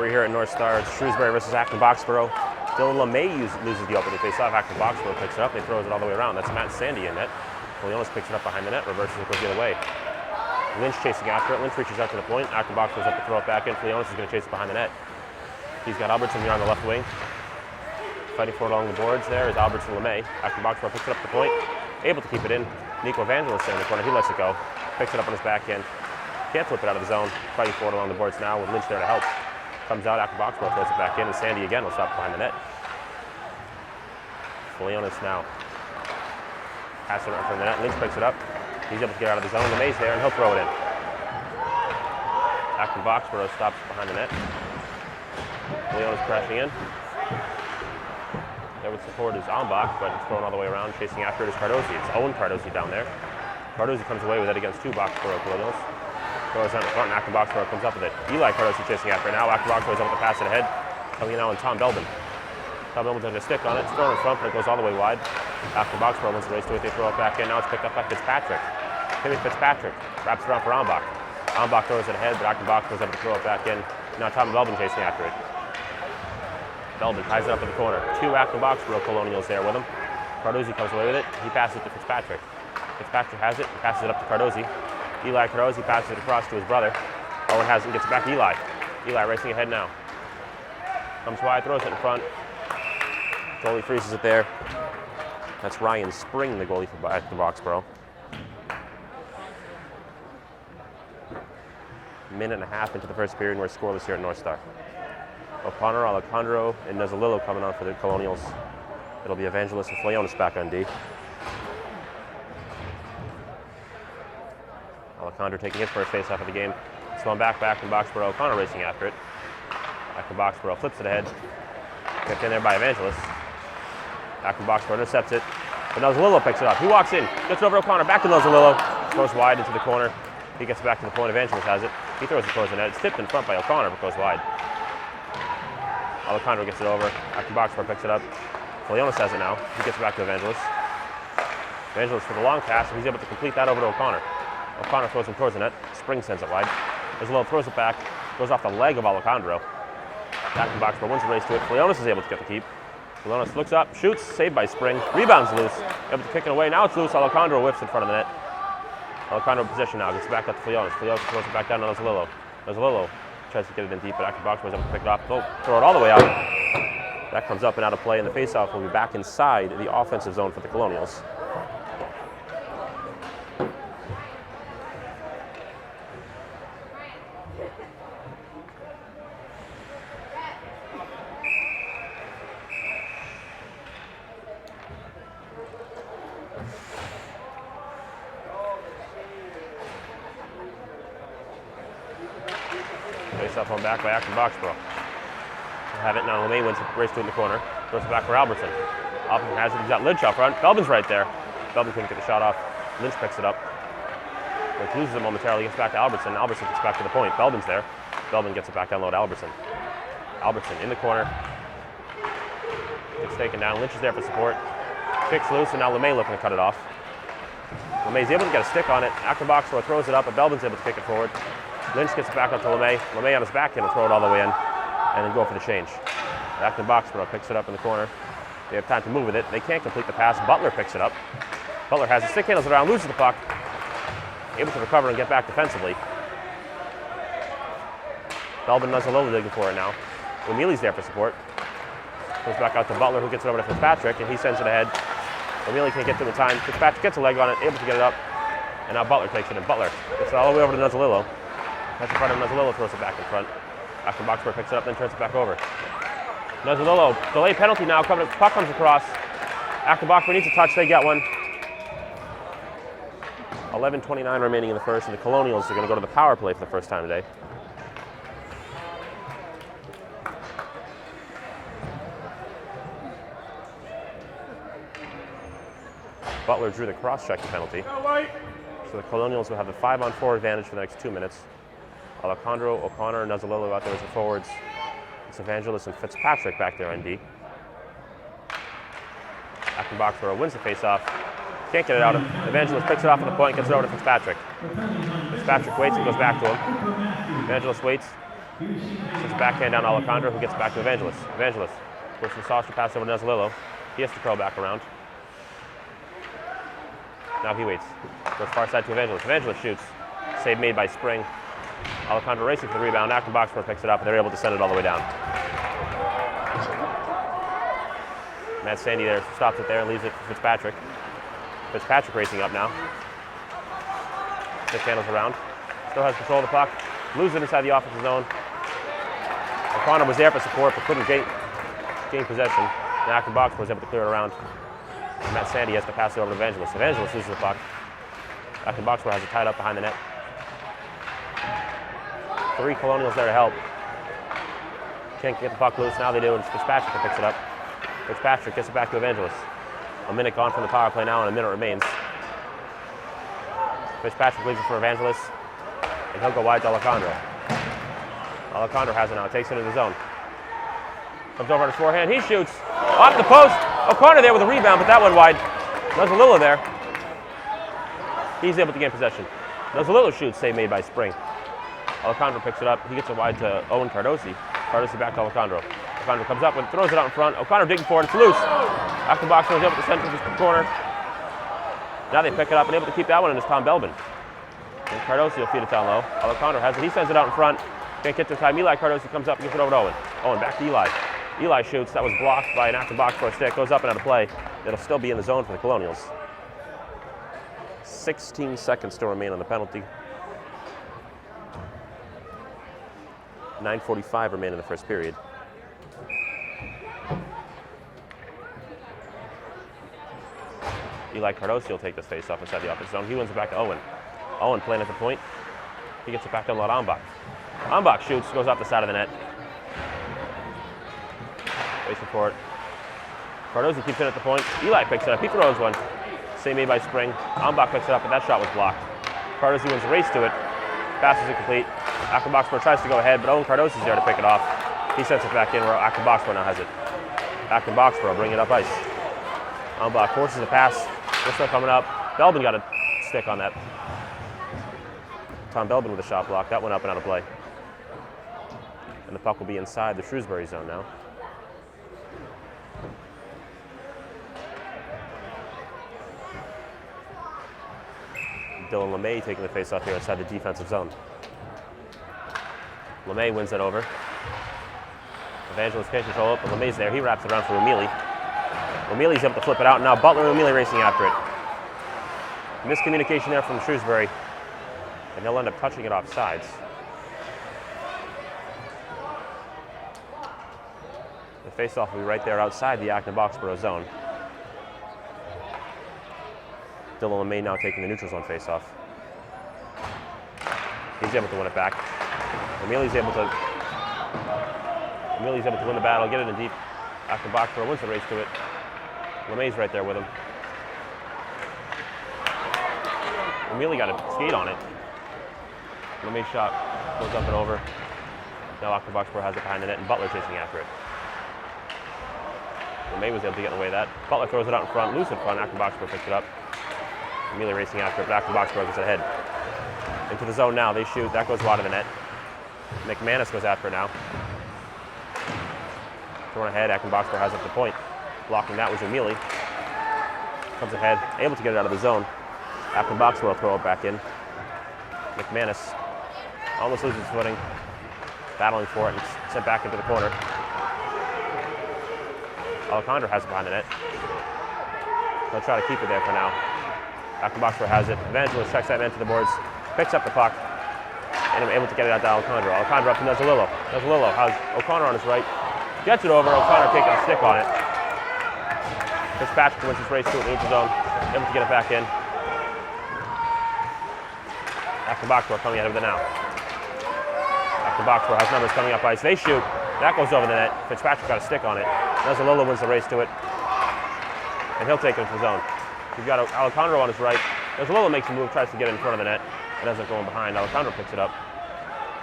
We're here at North Star. It's Shrewsbury versus Acton Boxborough. Dylan LeMay loses the opening face-off. Acton Boxborough picks it up. They throws it all the way around. That's Matt Sandy in net. Leonis picks it up behind the net. Reverses it, goes the other way. Lynch chasing after it. Lynch reaches out to the point. Acton Boxborough's up to throw it back in. Leonis is going to chase it behind the net. He's got Albertson here on the left wing. Fighting for it along the boards there is Albertson LeMay. Acton Boxborough picks it up the point. Able to keep it in. Nico Evangelist in the corner. He lets it go. Picks it up on his backhand. Can't flip it out of the zone. Fighting for it along the boards now with Lynch there to help. Comes out, Acton Boxborough throws it back in, and Sandy again will stop behind the net. Leonis now. Pass it right from the net. Lynch picks it up. He's able to get out of the zone. LeMay's there, and he'll throw it in. Acton Boxborough stops behind the net. Leonis crashing in. There with support is Ambach, but it's thrown all the way around. Chasing after it is Cardozi. It's Owen Cardozi down there. Cardozi comes away with it against two Boxborough Colonials. Throws out in front, and Acton Boxborough comes up with it. Eli Cardozi chasing after it now. Acton Boxborough is able to pass it ahead. Coming now on Tom Belbin. Tom Belbin has a stick on it. It's thrown in front, but it goes all the way wide. Acton Boxborough wins the race to it. They throw it back in. Now it's picked up by Fitzpatrick. Timmy Fitzpatrick wraps it around for Ambach. Ambach throws it ahead, but Acton Boxborough is able to throw it back in. Now Tom Belbin chasing after it. Belbin ties it up in the corner. Two Acton Boxborough Colonials there with him. Cardozi comes away with it. He passes it to Fitzpatrick. Fitzpatrick has it. He passes it up to Cardozi. Eli Cardozi passes it across to his brother. Owen has it and gets it back to Eli. Eli racing ahead now. Comes wide, throws it in front. Goalie freezes it there. That's Ryan Spring, the goalie for Acton Boxborough. Minute and a half into the first period, and we're scoreless here at North Star. O'Connor, Alejandro, and Nuzzolillo coming on for the Colonials. It'll be Evangelist and Leonis back on D. Alejandro taking his first face off of the game. It's going back by Acton Boxborough. O'Connor racing after it. Acton Boxborough flips it ahead. Kept in there by Evangelist. Acton Boxborough intercepts it. But Nuzzolillo picks it up. He walks in, gets it over to O'Connor, back to Nuzzolillo. Throws wide into the corner. He gets back to the point. Evangelist has it. He throws it towards the net. It's tipped in front by O'Connor, but goes wide. Alejandro gets it over. Acton Boxborough picks it up. Leonis has it now. He gets it back to Evangelist. Evangelist for the long pass, and he's able to complete that over to O'Connor. O'Connor throws him towards the net. Spring sends it wide. Nuzzolillo throws it back. Goes off the leg of Alejandro. Acton Boxborough wins the race to it. Leonis is able to get the keep. Leonis looks up, shoots, saved by Spring. Rebounds loose. Able to kick it away. Now it's loose. Alejandro whips in front of the net. Alejandro in position now. Gets back up to Leonis. Leonis throws it back down to Nuzzolillo. Nuzzolillo tries to get it in deep, but Acton Boxborough is able to pick it up. Oh, throw it all the way out. That comes up and out of play, and the faceoff will be back inside the offensive zone for the Colonials. Face-off on back by Acton Boxborough. Have it now. LeMay wins the race to in the corner. Throws it back for Albertson. Albertson has it. He's got Lynch out front. Belbin's right there. Belbin couldn't get the shot off. Lynch picks it up. Lynch loses it momentarily. Gets back to Albertson. Albertson gets back to the point. Belbin's there. Belbin gets it back down low to Albertson. Albertson in the corner. Gets taken down. Lynch is there for support. Kicks loose, and now LeMay looking to cut it off. LeMay's able to get a stick on it. Acton Boxborough throws it up, but Belbin's able to kick it forward. Lynch gets it back up to LeMay. LeMay on his backhand will throw it all the way in, and then go for the change. Acton Boxborough picks it up in the corner. They have time to move with it. They can't complete the pass. Butler picks it up. Butler has the stick, handles it around, loses the puck. Able to recover and get back defensively. Belbin Nuzzolillo digging for it now. O'Mealy's there for support. Goes back out to Butler, who gets it over to Fitzpatrick, and he sends it ahead. O'Mealy can't get to the time. Fitzpatrick gets a leg on it, able to get it up. And now Butler takes it in. Butler gets it all the way over to Nuzzolillo. That's in front of Nuzzolillo, throws it back in front. Acton Boxborough picks it up, then turns it back over. Nuzzolillo, delay penalty now, puck comes across. Acton Boxborough needs a touch, they get one. 11:29 remaining in the first, and the Colonials are going to go to the power play for the first time today. Butler drew the cross-checking penalty. So the Colonials will have the 5-on-4 advantage for the next 2 minutes. Alejandro, O'Connor, and Nuzzolillo out there as the forwards. It's Evangelist and Fitzpatrick back there on D. Acton Boxborough wins the face-off. Can't get it out. Evangelist picks it off on the point, gets it over to Fitzpatrick. Fitzpatrick waits and goes back to him. Evangelist waits, Sends a backhand down to Alejandro, who gets back to Evangelist. Evangelist goes for the saucer pass over to Nezzolillo. He has to curl back around. Now he waits. Goes far side to Evangelist. Evangelist shoots. Save made by Spring. Alejandro racing for the rebound. Acton box score picks it up, and they're able to send it all the way down. Matt Sandy there stops it there and leaves it for Fitzpatrick. Fitzpatrick racing up now. Stick handles around. Still has control of the puck. Loses it inside the offensive zone. O'Connor was there for support, but couldn't gain possession. And Acton box was able to clear it around. And Matt Sandy has to pass it over to Evangelist. Evangelist loses the puck. Acton box has it tied up behind the net. 3 Colonials there to help. Can't get the puck loose. Now they do, and Fitzpatrick picks it up. Fitzpatrick gets it back to Evangelist. A minute gone from the power play now, and a minute remains. Fitzpatrick leaves it for Evangelist, and he'll go wide to Alejandro. Alejandro has it now, takes it into the zone. Comes over on his forehand, he shoots. Off the post. O'Connor there with a rebound, but that went wide. Nezzolillo there. He's able to gain possession. Nezzolillo shoots, save made by Spring. Alejandro picks it up. He gets it wide to Owen Cardosi. Cardosi back to Alejandro. Alejandro comes up and throws it out in front. O'Connor digging for it. It's loose. Acton box was able to send it to the corner. Now they pick it up and able to keep that one, and it's Tom Belbin. And Cardosi will feed it down low. Alejandro has it. He sends it out in front. Can't get to time. Eli Cardosi comes up and gets it over to Owen. Owen back to Eli. Eli shoots. That was blocked by an Acton box for a stick. Goes up and out of play. It'll still be in the zone for the Colonials. 16 seconds to remain on the penalty. 9:45 remain in the first period. Eli Cardosi will take this face off inside the offensive zone. He wins it back to Owen. Owen playing at the point. He gets it back to Ambach. Ambach shoots, goes off the side of the net. Racing for it. Cardosi keeps it at the point. Eli picks it up. He throws one. Same made by Spring. Ambach picks it up, but that shot was blocked. Cardosi wins the race to it. Pass is incomplete. Acton Boxborough tries to go ahead, but Owen Cardosi is there to pick it off. He sends it back in where Acton Boxborough now has it. Acton Boxborough bringing it up ice. Ambach forces a pass. They're still coming up. Belbin got a stick on that. Tom Belbin with a shot block. That went up and out of play. And the puck will be inside the Shrewsbury zone now. Dylan LeMay taking the face-off here inside the defensive zone. LeMay wins it over. Evangelist can't control it, but LeMay's there. He wraps it around for O'Mealy. O'Mealy's able to flip it out. Now Butler and O'Mealy racing after it. Miscommunication there from Shrewsbury. And they'll end up touching it off sides. The face-off will be right there outside the Acton Boxborough zone. Dylan LeMay now taking the neutral zone face-off. He's able to win it back. O'Mealy's able to win the battle, get it in deep. Acton Boxborough wins the race to it. LeMay's right there with him. O'Mealy got a skate on it. LeMay's shot goes up and over. Now Acton Boxborough has it behind the net, and Butler chasing after it. LeMay was able to get in the way of that. Butler throws it out in front, loose in front. Acton Boxborough picks it up. O'Mealy racing after it, but Acton Boxborough gets it ahead. Into the zone now, they shoot. That goes wide of the net. McManus goes after it now. Thrown ahead, Acton Boxborough has it at the point. Blocking that was O'Mealy. Comes ahead, able to get it out of the zone. Acton Boxborough will throw it back in. McManus almost loses his footing. Battling for it and sent back into the corner. Alejandro has it behind the net. They'll try to keep it there for now. Acton Boxborough has it. Evangelist checks that man to the boards. Picks up the puck. And able to get it out to Alejandro. Alejandro up to Nezzolillo. Nezzolillo has O'Connor on his right. Gets it over. O'Connor taking a stick on it. Fitzpatrick wins his race to it in the neutral zone. Able to get it back in. Acton Boxborough coming ahead of it now. Acton Boxborough has numbers coming up ice. They shoot. That goes over the net. Fitzpatrick got a stick on it. Nezzolillo wins the race to it. And he'll take it into the zone. You've got Alejandro on his right. Nezzolillo makes a move, tries to get in front of the net. It ends up going behind. Alejandro picks it up.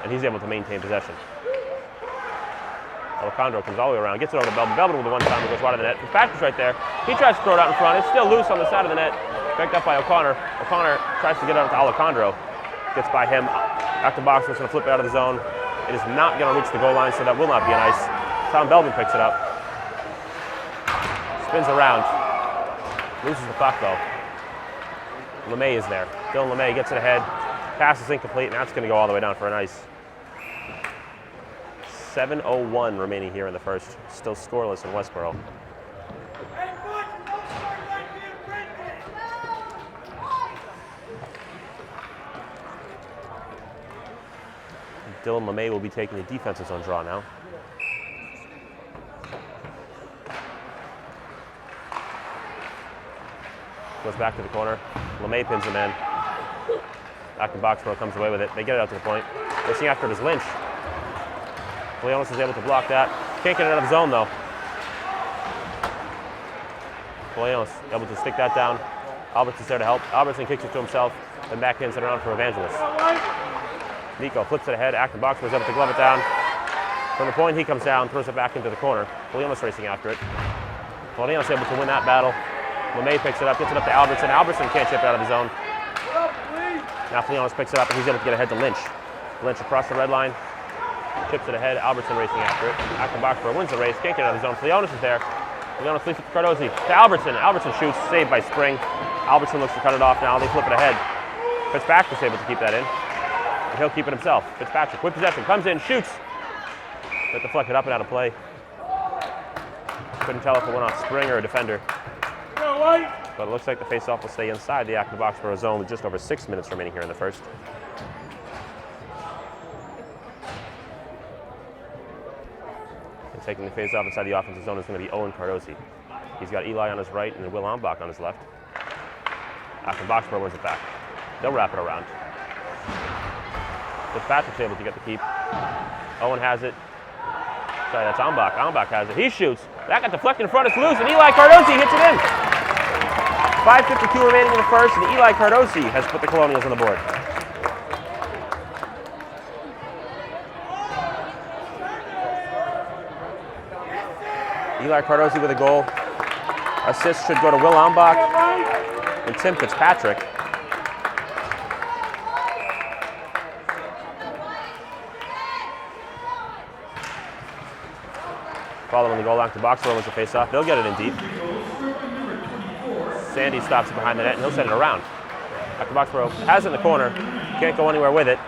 And he's able to maintain possession. Alejandro comes all the way around, gets it over to Belbin. Belbin with the one-timer goes wide of the net. Fitzpatrick's right there. He tries to throw it out in front. It's still loose on the side of the net. Picked up by O'Connor. O'Connor tries to get it out to Alejandro. Gets by him. Acton Boxborough's going to flip it out of the zone. It is not going to reach the goal line, so that will not be an ice. Tom Belvin picks it up. Spins around. Loses the puck, though. LeMay is there. Dylan LeMay gets it ahead. Pass is incomplete, and that's going to go all the way down for an ice. 7:01 remaining here in the first. Still scoreless in Westboro. Dylan LeMay will be taking a defensive zone draw now. Goes back to the corner. LeMay pins him in. Acton Boxborough comes away with it. They get it out to the point. Racing after it is Lynch. Leonis is able to block that. Can't get it out of the zone, though. Leonis able to stick that down. Albertson's there to help. Albertson kicks it to himself, then backhands it around for Evangelist. Nico flips it ahead. Acton Boxborough is able to glove it down. From the point, he comes down, throws it back into the corner. Leonis racing after it. Leonis able to win that battle. LeMay picks it up, gets it up to Albertson. Albertson can't chip it out of his zone. Now Leonis picks it up, and he's able to get ahead to Lynch. Lynch across the red line. Chips it ahead. Albertson racing after it. Acton Boxborough wins the race. Can't get out of the zone. Leonis is there. Leonis leads it to Cardozi. To Albertson. Albertson shoots. Saved by Spring. Albertson looks to cut it off now. They flip it ahead. Fitzpatrick's able to keep that in. And he'll keep it himself. Fitzpatrick with possession. Comes in. Shoots. But deflected up and out of play. Couldn't tell if it went off Spring or a defender. But it looks like the faceoff will stay inside the Acton Boxborough zone with just over 6 minutes remaining here in the first. And taking the faceoff inside the offensive zone is going to be Owen Cardozi. He's got Eli on his right and Will Ambach on his left. Acton Boxborough wins it back. They'll wrap it around. Fitzpatrick's able to get the keep. Owen has it. Sorry, that's Ambach. Ambach has it. He shoots. That got deflected in front. It's loose, and Eli Cardozi hits it in. 5:52 remaining in the first, and Eli Cardozi has put the Colonials on the board. Eli Cardozi with a goal. Assist should go to Will Ambach and Tim Fitzpatrick. Following the goal, Acton Boxborough wins the face-off. They'll get it in deep. Sandy stops it behind the net, and he'll send it around. Acton Boxborough has it in the corner. Can't go anywhere with it.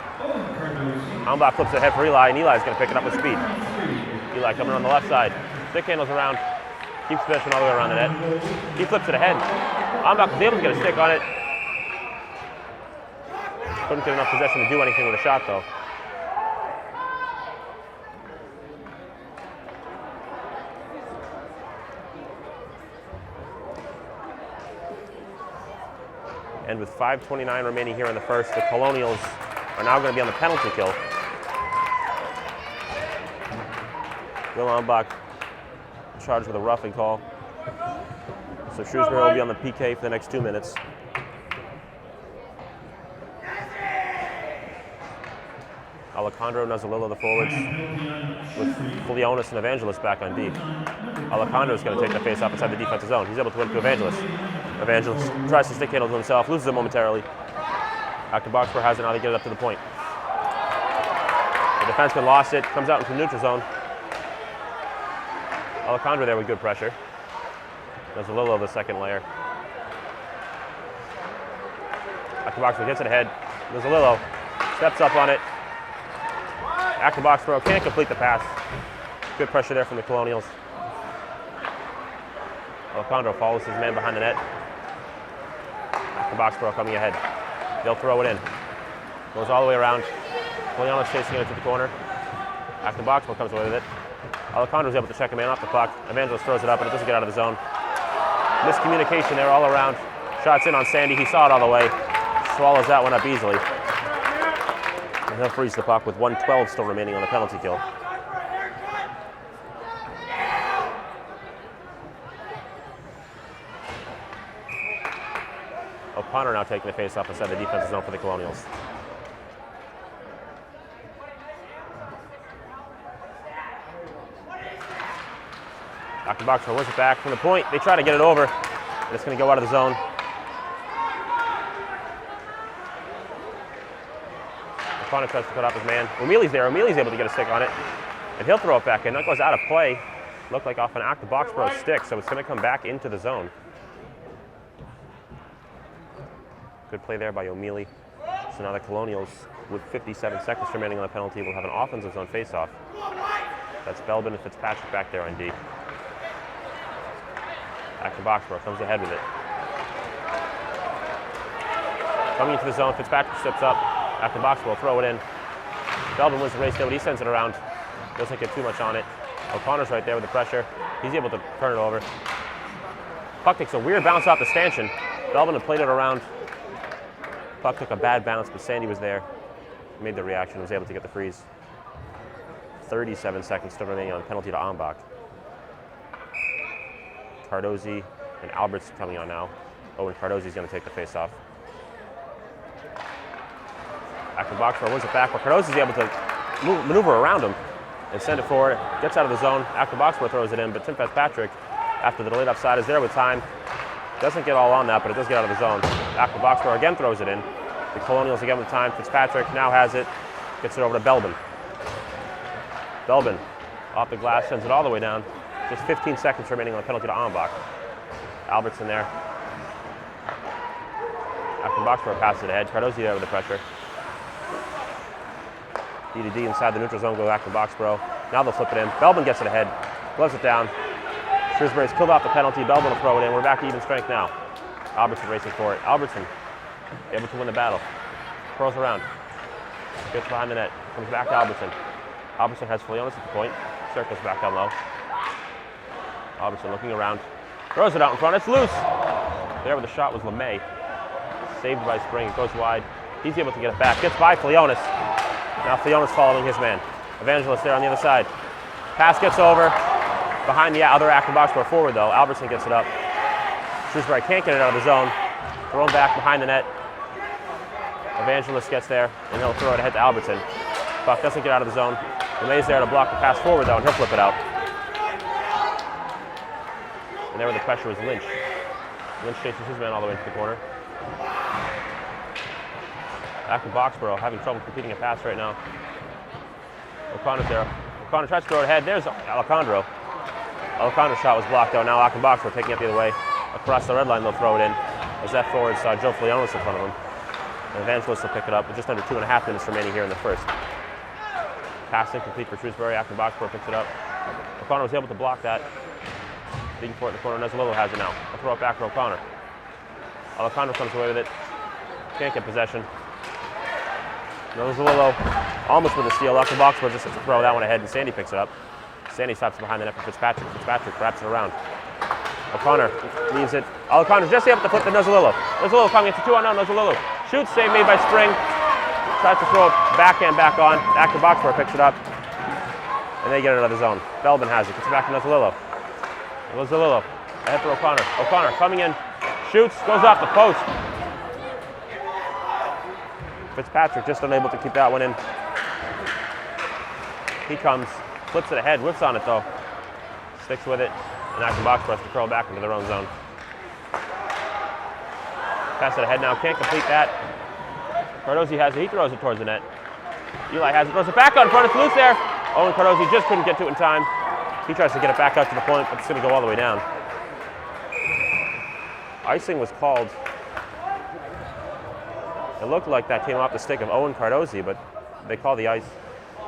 Ambach flips it ahead for Eli, and Eli's going to pick it up with speed. Eli coming on the left side. Stick handles around. Keeps possession all the way around the net. He flips it ahead. Ambach was able to get a stick on it. Couldn't get enough possession to do anything with a shot, though. And with 5:29 remaining here in the first, the Colonials are now going to be on the penalty kill. Will Ambach charged with a roughing call. So Shrewsbury will be on the PK for the next 2 minutes. Alejandro Nuzzolillo, the forwards, with Leonis and Evangelist back on D. Alejandro is going to take the face-off inside the defensive zone. He's able to win to Evangelist. Evangelist tries to stick handle to himself, loses it momentarily. Acton Boxborough has it now to get it up to the point. The defenseman lost it, comes out into the neutral zone. Alejandro there with good pressure. Nuzzolillo the second layer. Acton Boxborough gets it ahead. Nuzzolillo steps up on it. Acton Boxborough can't complete the pass. Good pressure there from the Colonials. Alejandro follows his man behind the net. Acton Boxborough coming ahead. They'll throw it in. Goes all the way around. Leonis chasing it to the corner. Acton Boxborough comes away with it. Alejandro's able to check a man off the puck. Evangelist throws it up, and it doesn't get out of the zone. Miscommunication there all around. Shots in on Sandy. He saw it all the way. Swallows that one up easily. And he'll freeze the puck with 1:12 still remaining on the penalty kill. O'Connor now taking the face-off inside the defensive zone for the Colonials. Acton Boxborough wins it back from the point. They try to get it over, and it's going to go out of the zone. O'Connor tries to cut off his man. O'Mealy's there. O'Mealy's able to get a stick on it. And he'll throw it back in. That goes out of play. Looked like off an Acton box pro stick, so it's going to come back into the zone. Good play there by O'Mealy. So now the Colonials, with 57 seconds remaining on the penalty, will have an offensive zone face-off. That's Belbin and Fitzpatrick back there on D. Acton box pro comes ahead with it. Coming into the zone, Fitzpatrick steps up. Acton box pro, throw it in. Belbin wins the race there, but he sends it around. Doesn't get too much on it. O'Connor's right there with the pressure. He's able to turn it over. Puck takes a weird bounce off the stanchion. Belbin had played it around. Puck took a bad bounce, but Sandy was there. Made the reaction, was able to get the freeze. 37 seconds still remaining on penalty to Ambach. Cardozi and Albert's coming on now. Owen Cardozi's going to take the face-off. Acton box pro wins it back, but Cardozi's able to maneuver around him and send it forward. Gets out of the zone. Acton box pro throws it in, but Tim Fitzpatrick, after the delayed offside, is there with time. Doesn't get all on that, but it does get out of the zone. Acton box pro again throws it in. The Colonials again with time. Fitzpatrick now has it. Gets it over to Belbin. Belbin off the glass, sends it all the way down. Just 15 seconds remaining on the penalty to Ambach. Albert's in there. Acton box pro passes it ahead. Cardozi there with the pressure. D to D inside the neutral zone, goes Acton box pro. Now they'll flip it in. Belbin gets it ahead. Gloves it down. Shrewsbury's killed off the penalty. Belbin will throw it in. We're back to even strength now. Albertson racing for it. Albertson able to win the battle. Curls around. Gets behind the net. Comes back to Albertson. Albertson has Flionis at the point. Circles back down low. Albertson looking around. Throws it out in front. It's loose. There where the shot was LeMay. Saved by Spring. It goes wide. He's able to get it back. Gets by Flionis. Now Flionis following his man. Evangelist there on the other side. Pass gets over. Behind the other Acton box pro forward though. Albertson gets it up. Shrewsbury can't get it out of the zone. Thrown back behind the net. Evangelist gets there and he'll throw it ahead to Albertson. Puck doesn't get out of the zone. LeMay's there to block the pass forward though, and he'll flip it out. And there where the pressure was Lynch. Lynch chases his man all the way into the corner. Acton box pro having trouble completing a pass right now. O'Connor's there. O'Connor tries to throw it ahead. There's Alejandro. Alejandra's shot was blocked out. Now Acton box pro taking it the other way. Across the red line they'll throw it in. As that forward saw Joe Flionis in front of him. And Evangelist will pick it up with just under 2.5 minutes remaining here in the first. Pass incomplete for Shrewsbury. Acton box pro picks it up. O'Connor was able to block that. Digging for it in the corner. Nuzzolillo has it now. I'll throw it back for O'Connor. Alejandro comes away with it. Can't get possession. Nuzzolillo almost with a steal. Acton box pro just has to throw that one ahead, and Sandy picks it up. Sandy stops behind the net for Fitzpatrick. Fitzpatrick wraps it around. O'Connor leaves it. Alejandra's just able to flip to Nuzzolillo. Nuzzolillo coming into 2-on-0. Nuzzolillo shoots, save made by Spring. Tries to throw it backhand back on. Acton box pro picks it up. And they get it out of the zone. Belbin has it. Gets it back to Nuzzolillo. Nuzzolillo ahead for O'Connor. O'Connor coming in. Shoots. Goes off the post. Fitzpatrick just unable to keep that one in. He comes. Flips it ahead. Whiffs on it though. Sticks with it. And Acton box pro has to curl back into their own zone. Pass it ahead now. Can't complete that. Cardozi has it. He throws it towards the net. Eli has it. Throws it back out in front. It's loose there. Owen Cardozi just couldn't get to it in time. He tries to get it back out to the point, but it's going to go all the way down. Icing was called. It looked like that came off the stick of Owen Cardozi, but they call the ice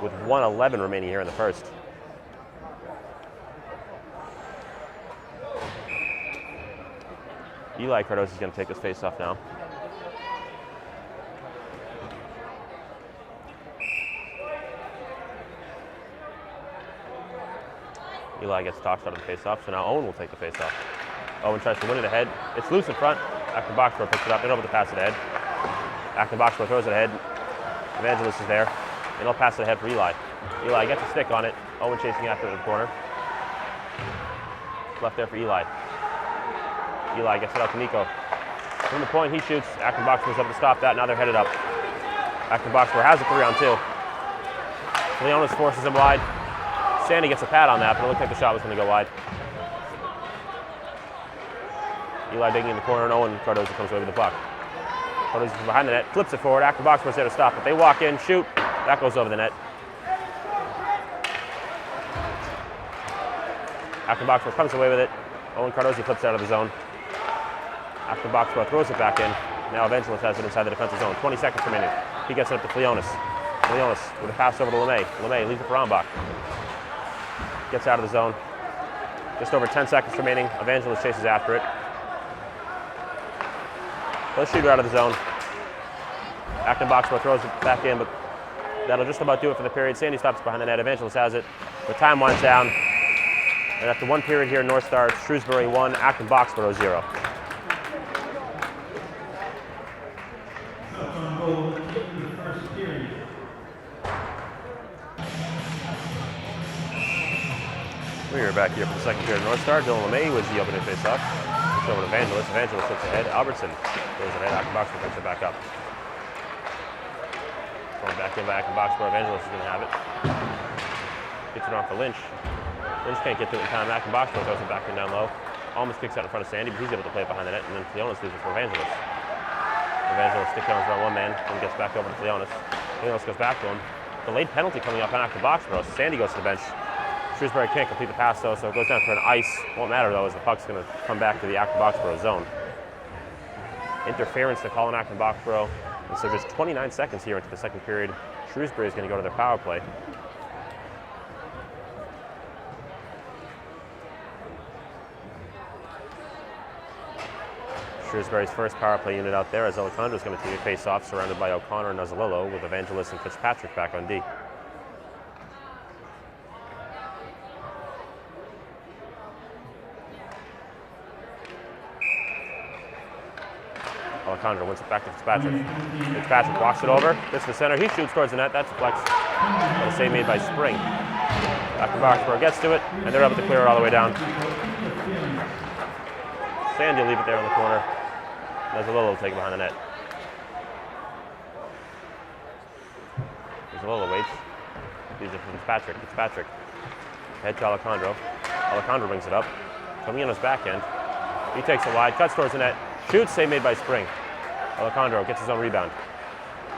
with 1:11 remaining here in the first. Eli Cardozi is going to take this face-off now. Eli gets tossed out of the face-off, so now Owen will take the face-off. Owen tries to win it ahead. It's loose in front. Acton box pro picks it up. They're able to pass it ahead. Acton box pro throws it ahead. Evangelist is there. And he'll pass it ahead for Eli. Eli gets a stick on it. Owen chasing after it in the corner. Left there for Eli. Eli gets it out to Nico. From the point, he shoots. Acton box goes up to stop that. Now they're headed up. Acton box has a 3-on-2. Leonis forces him wide. Sandy gets a pad on that, but it looked like the shot was going to go wide. Eli digging in the corner, and Owen Cardozi comes away with the puck. Cardosi from behind the net, flips it forward. Acton box score's there to stop it. They walk in, shoot. That goes over the net. Acton box score comes away with it. Owen Cardosi flips out of the zone. Acton box score throws it back in. Now Evangelist has it inside the defensive zone. 20 seconds remaining. He gets it up to Leonis. Leonis with a pass over to LeMay. LeMay leaves it for Ambach. Gets out of the zone. Just over 10 seconds remaining. Evangelist chases after it. Let's shoot out of the zone. Acton box score throws it back in, but that'll just about do it for the period. Sandy stops behind the net. Evangelist has it. The time winds down. And after one period here, North Star, Shrewsbury 1, Acton Boxborough 0. We are back here for the second period of North Star. Dylan LeMay was the opening face-off. It's over to Evangelist. Evangelist looks ahead. Albertson goes ahead. Acton Boxborough picks it back up. Going back in by Acton Boxborough. Evangelist is going to have it. Gets it on for Lynch. Lynch can't get to it in time. Acton Boxborough throws it back in down low. Almost kicks out in front of Sandy, but he's able to play it behind the net, and then Leonis leaves it for Evangelist. Evangelist sticks on one man and gets back over to Leonis. Leonis goes back to him. Delayed penalty coming up on Acton Boxborough. Sandy goes to the bench. Shrewsbury can't complete the pass though, so it goes down for an ice. Won't matter though, as the puck's going to come back to the Acton Boxborough zone. Interference to call in Acton Boxborough. And so just 29 seconds here into the second period. Shrewsbury is going to go to their power play. Shrewsbury's first power play unit out there as Alejandro is going to take a face-off, surrounded by O'Connor and Nuzzolillo, with Evangelist and Fitzpatrick back on D. Alejandro wins it back to Fitzpatrick. Fitzpatrick walks it over, gets to the center, he shoots towards the net, that's a flex. But a save made by Spring. Acton Boxborough gets to it, and they're able to clear it all the way down. Sandy will leave it there in the corner. Nuzzolillo will take it behind the net. Nuzzolillo waits. Leaves it for Fitzpatrick. Fitzpatrick. Head to Alejandro. Alejandro brings it up. Coming in on his back end. He takes it wide, cuts towards the net. Shoots, save made by Spring. Alejandro gets his own rebound.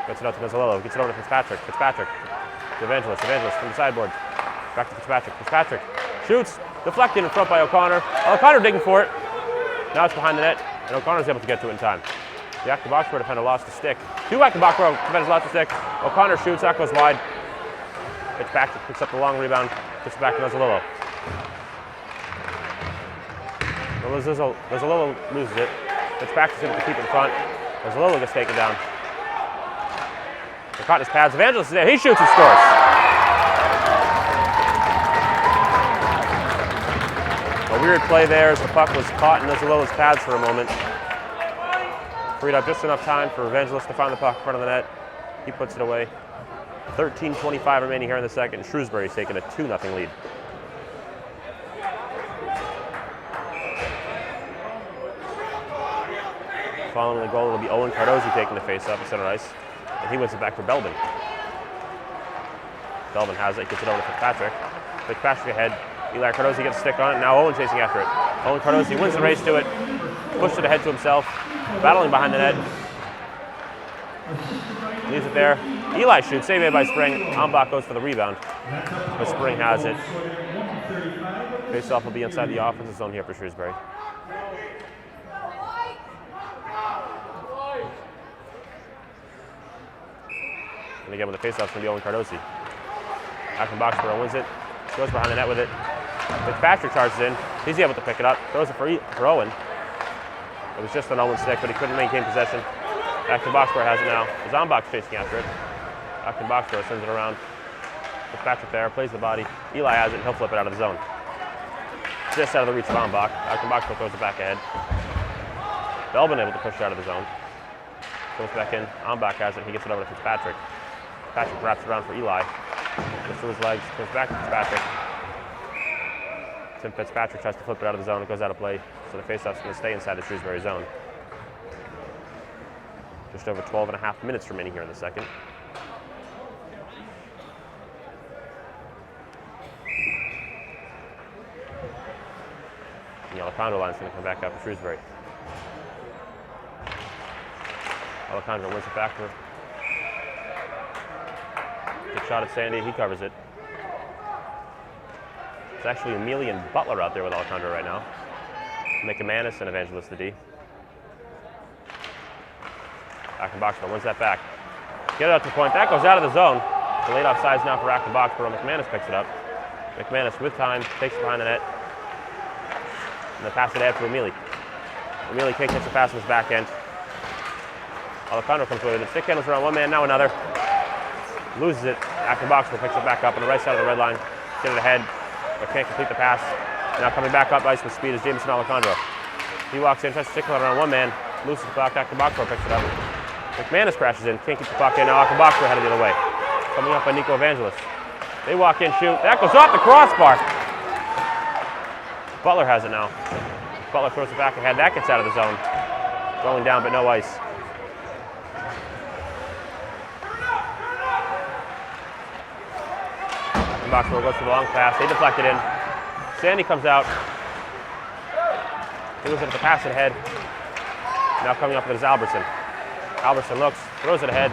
Gets it out to Nuzzolillo. Gets it over to Fitzpatrick. Fitzpatrick to Evangelist. Evangelist from the sideboard. Back to Fitzpatrick. Fitzpatrick shoots. Deflected in front by O'Connor. O'Connor digging for it. Now it's behind the net, and O'Connor's able to get to it in time. The Acton Boxborough defender lost the stick. Two Acton Boxborough defenders lost the stick. O'Connor shoots, that goes wide. Fitzpatrick picks up the long rebound, gets it back to Nuzzolillo. Nuzzolillo loses it. Fitzpatrick's able to keep it in front. Nuzzolillo gets taken down. They caught his pads. Evangelist is there. He shoots and scores. A weird play there as the puck was caught in Nuzzolillo's pads for a moment. Freed up just enough time for Evangelist to find the puck in front of the net. He puts it away. 13:25 remaining here in the second. Shrewsbury's taking a 2-0 lead. Following the goal, it'll be Owen Cardosi taking the face-off at center ice. And he wins it back for Belbin. Belbin has it, gets it over to Fitzpatrick. Fitzpatrick ahead. Eli Cardosi gets a stick on it. Now Owen chasing after it. Owen Cardosi wins the race to it. Pushed it ahead to himself. Battling behind the net. Leaves it there. Eli shoots. Save made by Spring. Ambach goes for the rebound. But Spring has it. Face-off will be inside the offensive zone here for Shrewsbury. And again, with the face-off, it's going to be Owen Cardosi. Acton Boxborough wins it. Goes behind the net with it. Fitzpatrick charges in. He's able to pick it up. Throws it for Owen. It was just an Owen stick, but he couldn't maintain possession. Acton Boxborough has it now. Zambach's chasing after it. Acton Boxborough sends it around. Fitzpatrick there, plays the body. Eli has it, and he'll flip it out of the zone. Just out of the reach of Ambach. Acton Boxborough throws it back ahead. Belbin able to push it out of the zone. Goes back in. Ambach has it. He gets it over to Fitzpatrick. Fitzpatrick wraps it around for Eli. Gets to his legs. Goes back to Fitzpatrick. Tim Fitzpatrick tries to flip it out of the zone. It goes out of play. So the faceoff's going to stay inside the Shrewsbury zone. Just over 12.5 minutes remaining here in the second. The Alejandro line's going to come back up for Shrewsbury. Alejandro wins it back for. Good shot at Sandy. He covers it. It's actually Amelia and Butler out there with Alejandro right now. McManus and Evangelist the D. Acton Boxborough wins that back. Get it out to the point. That goes out of the zone. Delayed offsides now for Acton Boxborough. McManus picks it up. McManus with time takes it behind the net. And the pass it out to Amelia. Amelia can't catch the pass in his back end. Alejandro comes away with it. Stick handles around one man, now another. Loses it. Acton Boxborough picks it back up on the right side of the red line. Get it ahead, but can't complete the pass. Now coming back up ice with speed is Jameson Alejandro. He walks in, tries to stick it around one man. Loses the puck. Acton Boxborough picks it up. McManus crashes in, can't keep the puck in. Now Acton Boxborough headed the other way. Coming up by Nico Evangelist. They walk in, shoot. That goes off the crossbar. Butler has it now. Butler throws it back ahead. That gets out of the zone. Going down, but no ice. Acton Boxborough goes for the long pass. They deflect it in. Sandy comes out. He looks at the pass ahead. Now coming up with it is Albertson. Albertson looks, throws it ahead.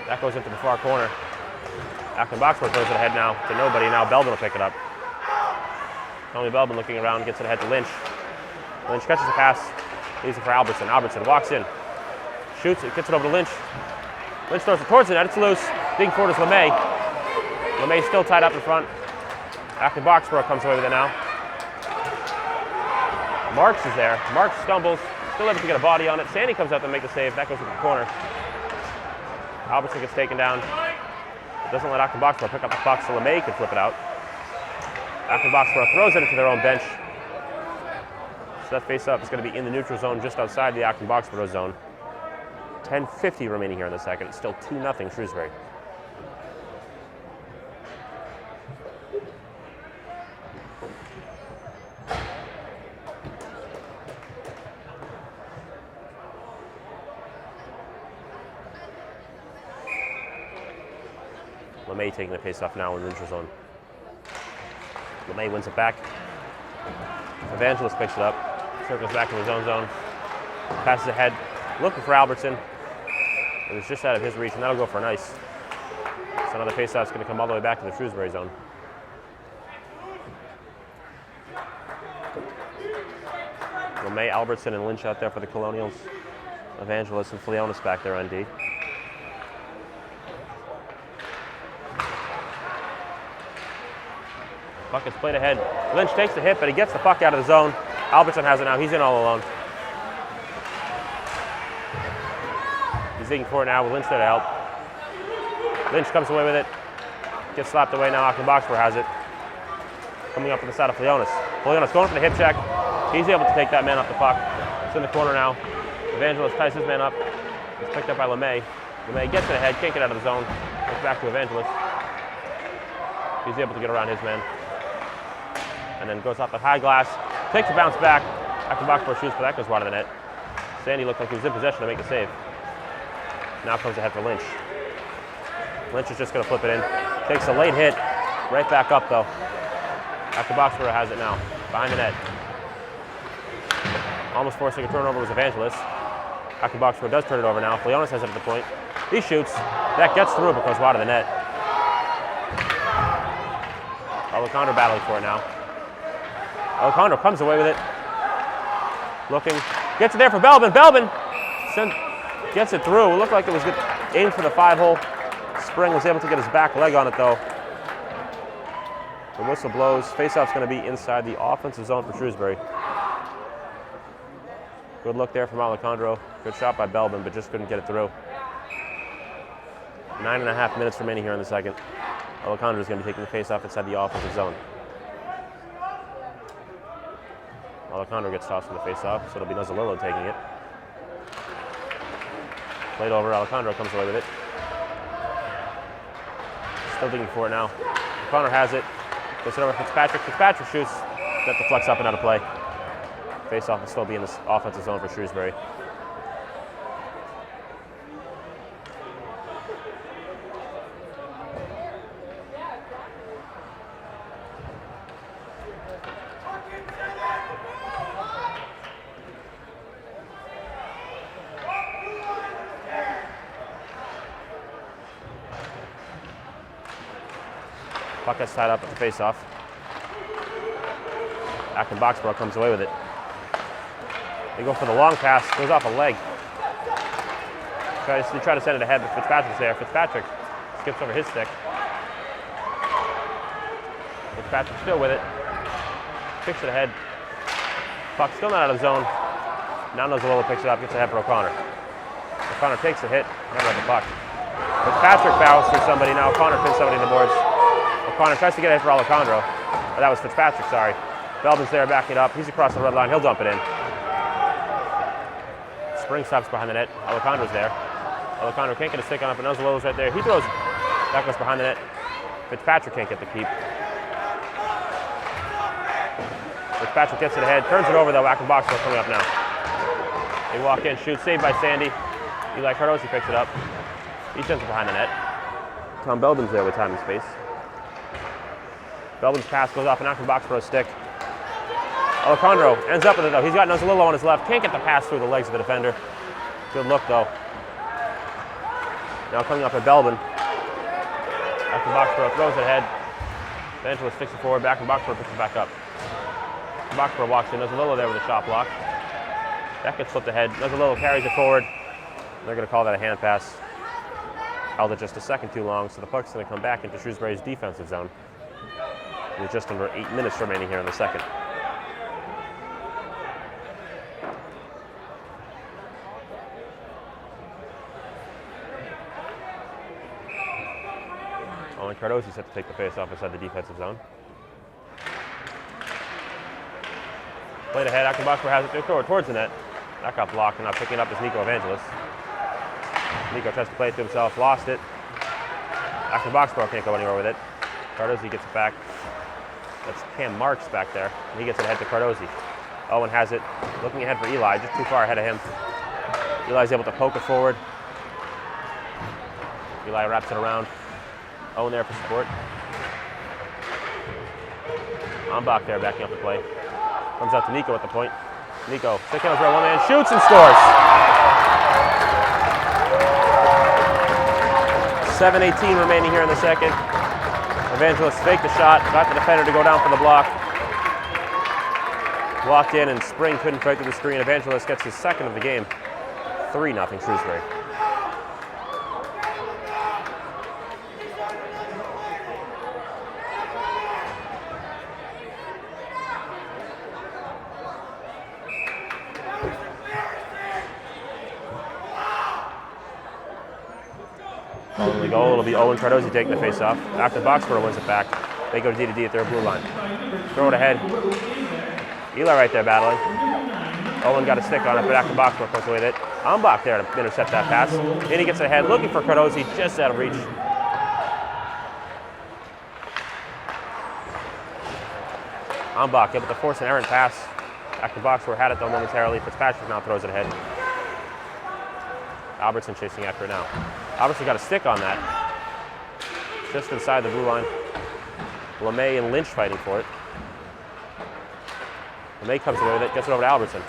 That goes into the far corner. Acton Boxborough throws it ahead now to nobody. Now Belbin will pick it up. Tony Belbin looking around, gets it ahead to Lynch. Lynch catches the pass, leaves it for Albertson. Albertson walks in, shoots it, gets it over to Lynch. Lynch throws it towards the net, it's loose. Digging forward is LeMay. LeMay's still tied up in front. Acton Boxborough comes away with it now. Marks is there. Marks stumbles, still able to get a body on it. Sandy comes out to make the save. That goes into the corner. Albertson gets taken down. It doesn't let Acton Boxborough pick up the puck, so LeMay can flip it out. Acton Boxborough throws it into their own bench. So that face-up is going to be in the neutral zone just outside the Acton Boxborough zone. 10:50 remaining here in the second. It's still 2-0 Shrewsbury. LeMay taking the face-off now in the neutral zone. LeMay wins it back. Evangelist picks it up. Circles back in his own zone. Passes ahead. Looking for Albertson. It was just out of his reach, and that'll go for an ice. So another face-off is going to come all the way back to the Shrewsbury zone. LeMay, Albertson, and Lynch out there for the Colonials. Evangelist and Fleonis back there on D. Puck gets played ahead. Lynch takes the hit, but he gets the puck out of the zone. Albertson has it now. He's in all alone. He's digging for it now with Lynch there to help. Lynch comes away with it. Gets slapped away now. Acton Boxborough has it. Coming up to the side of Fleonis. Fleonis going for the hip check. He's able to take that man off the puck. It's in the corner now. Evangelist ties his man up. It's picked up by LeMay. LeMay gets it ahead, can't get out of the zone. Goes back to Evangelist. He's able to get around his man. And then goes off the high glass. Takes a bounce back. Acton Boxborough shoots, but that goes wide of the net. Sandy looked like he was in possession to make the save. Now comes ahead for Lynch. Lynch is just going to flip it in. Takes a late hit. Right back up, though. Acton Boxborough has it now. Behind the net. Almost forcing a turnover was Evangelist. Acton Boxborough does turn it over now. Fleonis has it at the point. He shoots. That gets through, but goes wide of the net. Alejandro battling for it now. Alejandro comes away with it. Looking. Gets it there for Belbin. Belbin gets it through. It looked like it was good. Aimed for the 5-hole. Spring was able to get his back leg on it, though. The whistle blows. Face-off's going to be inside the offensive zone for Shrewsbury. Good look there from Alejandro. Good shot by Belbin, but just couldn't get it through. 9.5 minutes remaining here in the second. Alejandro is going to be taking the face-off inside the offensive zone. Alejandro gets tossed from the face-off, so it'll be Nuzzolillo taking it. Played over, Alejandro comes away with it. Still digging for it now. Alejandro has it. Gets it over to Fitzpatrick. Fitzpatrick shoots. That deflects up and out of play. Face-off will still be in this offensive zone for Shrewsbury. Puck gets tied up at the face-off. Acton Boxborough comes away with it. They go for the long pass, goes off a leg. They try to send it ahead, but Fitzpatrick's there. Fitzpatrick skips over his stick. Fitzpatrick still with it. Kicks it ahead. Puck still not out of zone. Now Nozzololo picks it up, gets ahead for O'Connor. O'Connor takes the hit, never had the puck. Fitzpatrick fouls through somebody, now O'Connor pins somebody in the boards. O'Connor tries to get ahead for Alejandro. Oh, that was Fitzpatrick, sorry. Belbin's there backing it up. He's across the red line, he'll dump it in. Spring stops behind the net. Alejandro's there. Alejandro can't get a stick on it, but Nozzololo's right there. He throws, that goes behind the net. Fitzpatrick can't get the keep. Fitzpatrick gets it ahead, turns it over though. Acton Boxborough coming up now. They walk in, shoot, saved by Sandy. Eli Cardosi picks it up. He sends it behind the net. Tom Belbin's there with time and space. Belbin's pass goes off an Acton Boxborough stick. Alejandro ends up with it though. He's got Nozzololo on his left. Can't get the pass through the legs of the defender. Good look though. Now coming up at Belbin. Acton Boxborough throws it ahead. Evangelist sticks it forward. Acton Boxborough picks it back up. Boxborough walks in. Nozzololo there with a shot block. That gets flipped ahead. Nozzololo carries it forward. They're going to call that a hand pass. Held it just a second too long, so the puck's going to come back into Shrewsbury's defensive zone. With just under 8 minutes remaining here in the second. Owen Cardosi set to take the face-off inside the defensive zone. Played ahead, Acton Boxborough has it towards the net. That got blocked, and now picking up is Nico Evangelos. Nico tries to play it to himself, lost it. Acton Boxborough can't go anywhere with it. Cardosi gets it back. That's Cam Marks back there, and he gets it ahead to Cardosi. Owen has it, looking ahead for Eli, just too far ahead of him. Eli's able to poke it forward. Eli wraps it around. Owen there for support. Ambach there backing up the play. Comes out to Nico at the point. Nico, stick handles right, one man, shoots and scores. 7:18 remaining here in the second. Evangelist faked the shot, got the defender to go down for the block. Blocked in, and Spring couldn't break through the screen. Evangelist gets his second of the game. 3-0 Shrewsbury. Following the goal, it'll be Owen Cardosi taking the face-off. After Boxborough wins it back, they go D-to-D at their blue line. Throw it ahead. Eli right there battling. Owen got a stick on it, but after Boxborough comes away with it. Ambach there to intercept that pass. And he gets it ahead, looking for Cardosi, just out of reach. Ambach able to force an errant pass. After Boxborough had it though momentarily. Fitzpatrick now throws it ahead. Albertson chasing after it now. Albertson got a stick on that. Just inside the blue line. LeMay and Lynch fighting for it. LeMay comes away with it, gets it over to Albertson.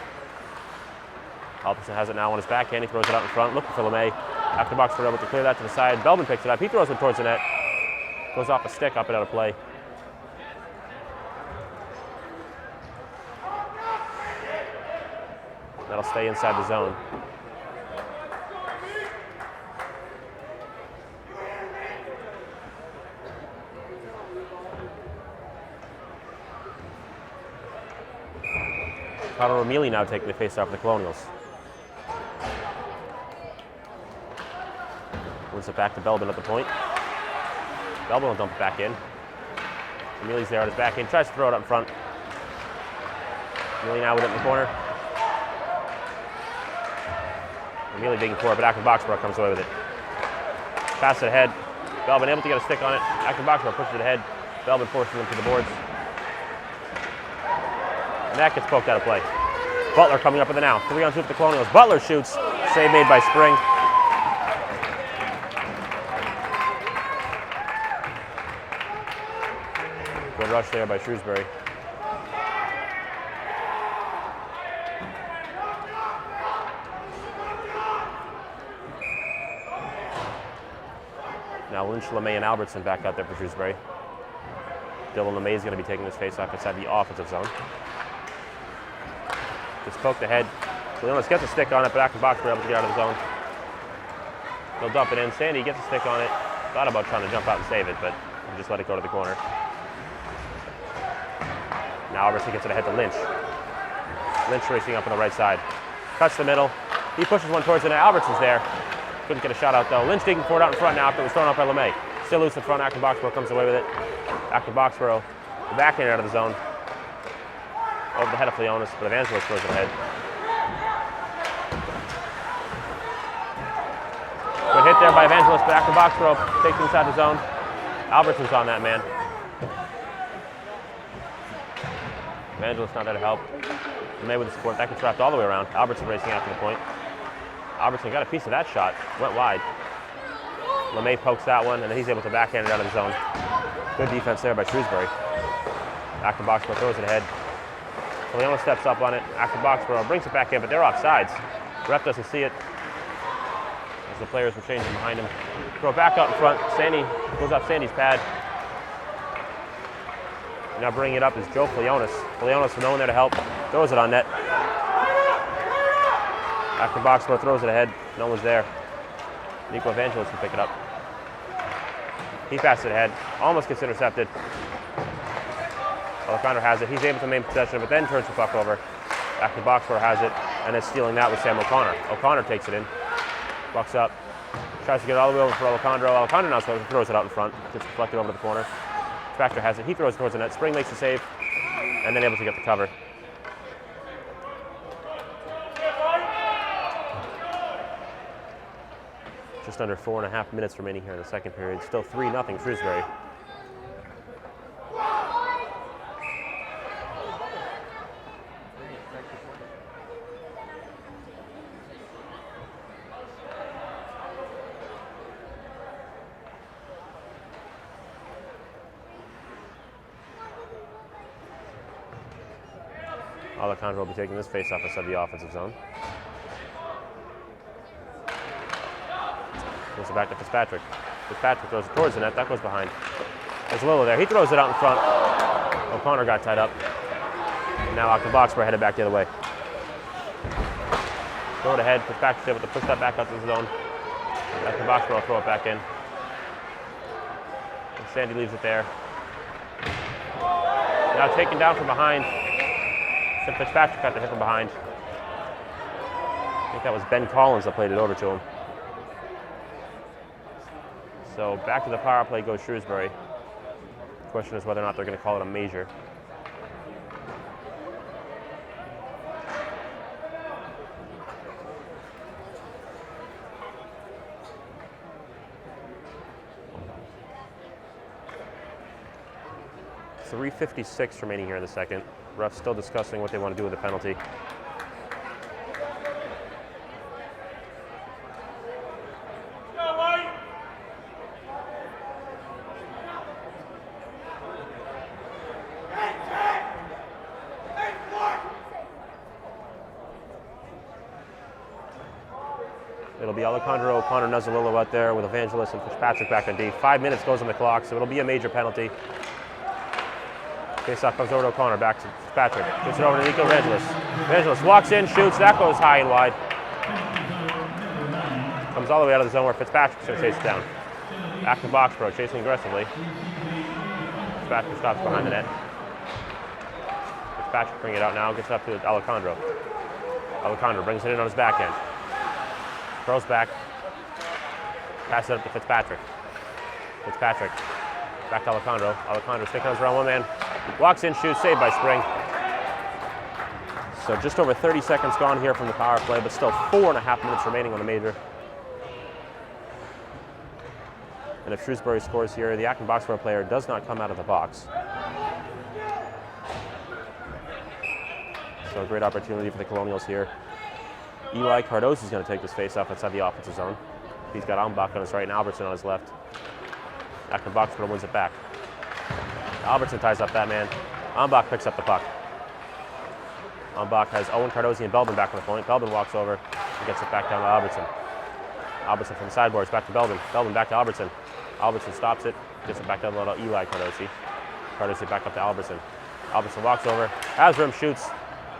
Albertson has it now on his backhand. He throws it out in front, looking for LeMay. After Boxford able to clear that to the side. Belbin picks it up. He throws it towards the net. Goes off a stick, up and out of play. That'll stay inside the zone. Connor O'Mealy now taking the face off the Colonials. Wins it back to Belbin at the point. Belbin will dump it back in. O'Mealy's there on his back end, tries to throw it up in front. O'Mealy now with it in the corner. O'Mealy digging for it, but Acton Boxborough comes away with it. Pass it ahead. Belbin able to get a stick on it. Acton Boxborough pushes it ahead. Belbin forcing them to the boards. And that gets poked out of play. Butler coming up with it now. 3-on-2 with the Colonials. Butler shoots. Save made by Spring. Good rush there by Shrewsbury. Now Lynch, LeMay, and Albertson back out there for Shrewsbury. Dylan LeMay is going to be taking this face-off inside the offensive zone. Just poked ahead. Leonis gets a stick on it, but Acton box, we're able to get out of the zone. He'll dump it in. Sandy gets a stick on it. Thought about trying to jump out and save it, but he just let it go to the corner. Now Albertson gets it ahead to Lynch. Lynch racing up on the right side. Cuts the middle. He pushes one towards the net. Albertson's there. Couldn't get a shot out though. Lynch digging for it out in front now after it was thrown out by LeMay. Still loose in front. Acton Boxborough comes away with it. Acton Boxborough, the backhand out of the zone. Over the head of Leonis, but Evangelos throws it ahead. Good hit there by Evangelos, but Acton Boxborough takes inside the zone. Albertson's on that man. Evangelos not there to help. LeMay with the support. That gets wrapped all the way around. Albertson racing after the point. Albertson got a piece of that shot. Went wide. LeMay pokes that one, and then he's able to backhand it out of the zone. Good defense there by Shrewsbury. Acton Boxborough throws it ahead. Leonis steps up on it. Acton Boxborough brings it back in, but they're offsides. Ref doesn't see it. As the players were changing behind him. Throw it back out in front. Sandy goes off Sandy's pad. Now bringing it up is Joe Leonis. Leonis, no one there to help. Throws it on net. Acton Boxborough throws it ahead. No one's there. Nico Evangelos can pick it up. He passes it ahead. Almost gets intercepted. Alejandro has it. He's able to maintain possession, but then turns the puck over. Acton Boxborough has it, and then stealing that with Sam O'Connor. O'Connor takes it in. Bucks up. Tries to get it all the way over for Alejandro. Alejandro now throws it out in front. Gets deflected over to the corner. Spector has it. He throws it towards the net. Spring makes the save, and then able to get the cover. Just under 4.5 minutes remaining here in the second period. Still 3-0 Shrewsbury. Alejandro will be taking this face-off inside the offensive zone. Goes it back to Fitzpatrick. Fitzpatrick throws it towards the net. That goes behind. There's Lilla there. He throws it out in front. O'Connor got tied up. And now Acton Boxborough headed back the other way. Throw it ahead. Fitzpatrick's able to push that back out to the zone. Acton Boxborough will throw it back in. And Sandy leaves it there. Now taken down from behind. Fitzpatrick got the hit from behind. I think that was Ben Collins that played it over to him. So back to the power play goes Shrewsbury. The question is whether or not they're going to call it a major. .356 remaining here in the second. Refs still discussing what they want to do with the penalty. It'll be Alejandro, O'Connor, Nuzzolillo out there with Evangelos and Fitzpatrick back on D. 5 minutes goes on the clock, so it'll be a major penalty. Face-off comes over to O'Connor, back to Fitzpatrick. Gets it over to Nico Evangelos. Evangelos walks in, shoots, that goes high and wide. Comes all the way out of the zone where Fitzpatrick's going to chase it down. Acton Boxborough chasing aggressively. Fitzpatrick stops behind the net. Fitzpatrick bring it out now, gets it up to Alejandro. Alejandro brings it in on his backhand. Throws back. Passes it up to Fitzpatrick. Fitzpatrick. Back to Alejandro. Alejandro stick comes around one man. Walks in, shoots, saved by Spring. So just over 30 seconds gone here from the power play, but still 4.5 minutes remaining on the major. And if Shrewsbury scores here, the Acton Boxborough player does not come out of the box. So a great opportunity for the Colonials here. Eli Cardozo is going to take this face-off outside the offensive zone. He's got Ambach on his right and Albertson on his left. Acton Boxborough wins it back. Albertson ties up that man. Ambach picks up the puck. Ambach has Owen Cardozo and Belbin back on the point. Belbin walks over and gets it back down to Albertson. Albertson from the sideboards back to Belbin. Belbin back to Albertson. Albertson stops it, gets it back down to Eli Cardozo. Cardosi back up to Albertson. Albertson walks over, has room, shoots.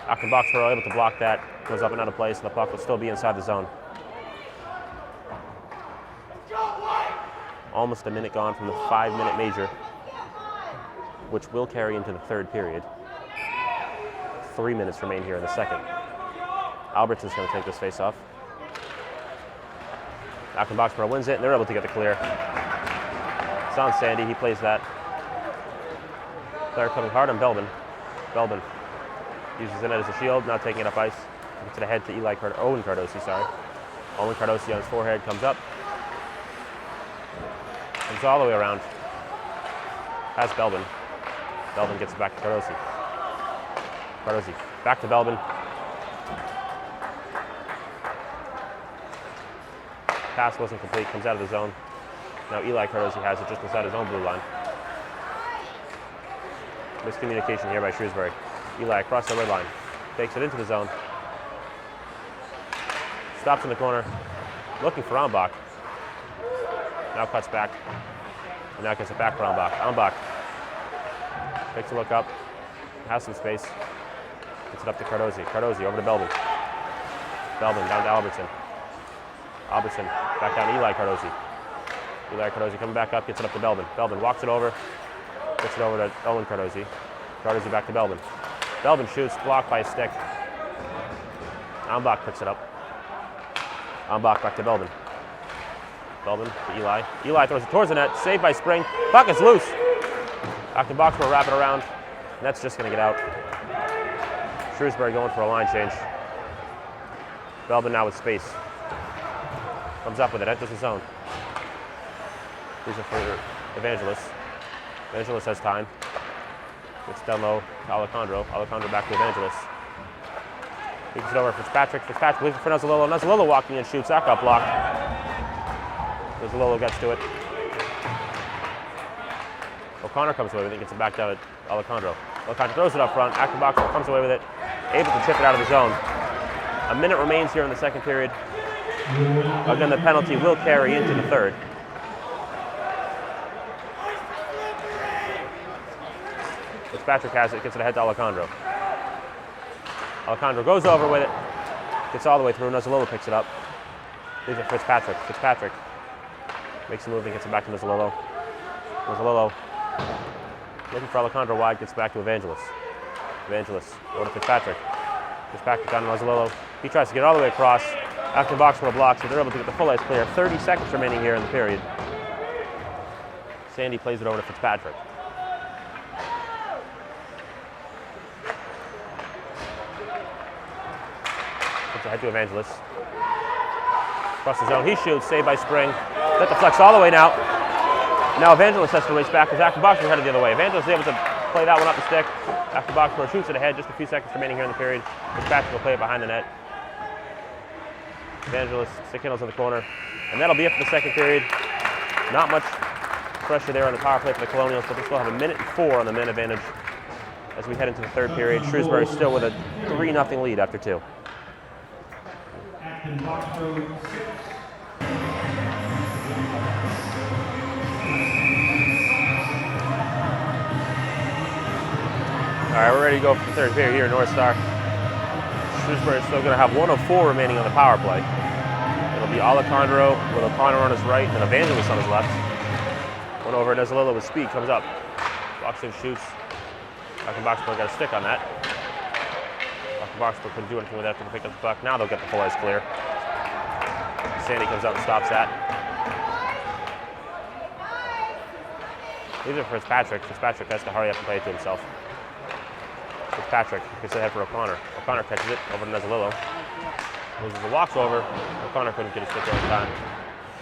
Acton box score able to block that. Goes up and out of place, and the puck will still be inside the zone. Almost a minute gone from the 5-minute major, which will carry into the third period. 3 minutes remain here in the second. Albertson's going to take this face off. Acton Boxborough wins it, and they're able to get the clear. It's on Sandy, he plays that. Player coming hard on Belbin. Belbin uses the net as a shield, not taking it up ice. Gets it ahead to Owen Cardosi, sorry. Owen Cardosi on his forehead, comes up. Comes all the way around. Has Belbin. Belbin gets it back to Cardosi. Cardosi back to Belbin. Pass wasn't complete, comes out of the zone. Now Eli Cardosi has it just inside his own blue line. Miscommunication here by Shrewsbury. Eli across the red line. Takes it into the zone. Stops in the corner. Looking for Ambach. Now cuts back. And now gets it back for Ambach. Ambach takes a look up. Has some space. Gets it up to Cardosi. Cardosi over to Belbin. Belbin down to Albertson. Albertson back down to Eli Cardosi. Eli Cardosi coming back up, gets it up to Belbin. Belbin walks it over. Gets it over to Owen Cardosi. Cardosi back to Belbin. Belbin shoots, blocked by a stick. Ambach picks it up. Ambach back to Belbin. Belbin to Eli. Eli throws it towards the net, saved by Spring. Puck is loose. Acton box will wrap it around. Net's just going to get out. Shrewsbury going for a line change. Belbin now with space. Comes up with it, enters the zone. These are for Evangelos. Evangelos has time. Gets down low to Alejandro. Alejandro back to Evangelos. Keeps it over for Fitzpatrick. Fitzpatrick looking for Nuzzolillo. Nuzzolillo walking in, shoots. That got blocked. Nuzzolillo gets to it. O'Connor comes away with it, gets it back down at Alejandro. Alejandro throws it up front. Acton Boxer comes away with it. Able to chip it out of the zone. A minute remains here in the second period. Again, the penalty will carry into the third. Fitzpatrick has it, gets it ahead to Alejandro. Alejandro goes over with it, gets all the way through. Nuzzolillo picks it up. Leaves it for Fitzpatrick. Fitzpatrick makes a move and gets it back to Nuzzolillo. Nuzzolillo looking for Alejandro wide, gets back to Evangelos. Evangelos over to Fitzpatrick. Fitzpatrick down to Nuzzolillo. He tries to get all the way across. Acton Boxborough blocks, so they're able to get the full ice clear. 30 seconds remaining here in the period. Sandy plays it over to Fitzpatrick. Gets ahead to Evangelos. Across the zone, he shoots, saved by Spring. That deflects all the way now. Now Evangelos has to race back because Acton Boxborough headed the other way. Evangelos is able to play that one up the stick. Acton Boxborough shoots it ahead, just a few seconds remaining here in the period. Fitzpatrick will play it behind the net. Evangelos, stick handles in the corner. And that'll be it for the second period. Not much pressure there on the power play for the Colonials, but they still have 1:04 on the men advantage as we head into the third period. Shrewsbury still with a 3-0 lead after 2. All right, we're ready to go for the third period here in North Star. Shrewsbury is still going to have 1:04 remaining on the power play. It'll be Alejandro with O'Connor on his right and Evangelos on his left. One over, Nuzzolillo with speed comes up. Walks in, shoots. Acton Boxborough got a stick on that. Acton Boxborough couldn't do anything with that to pick up the puck. Now they'll get the full ice clear. Sandy comes out and stops that. Leaves it for Fitzpatrick. Fitzpatrick has to hurry up and play it to himself. Fitzpatrick gets ahead for O'Connor. O'Connor catches it over to Nuzzolillo. Loses the walks over. O'Connor couldn't get his stick there in time.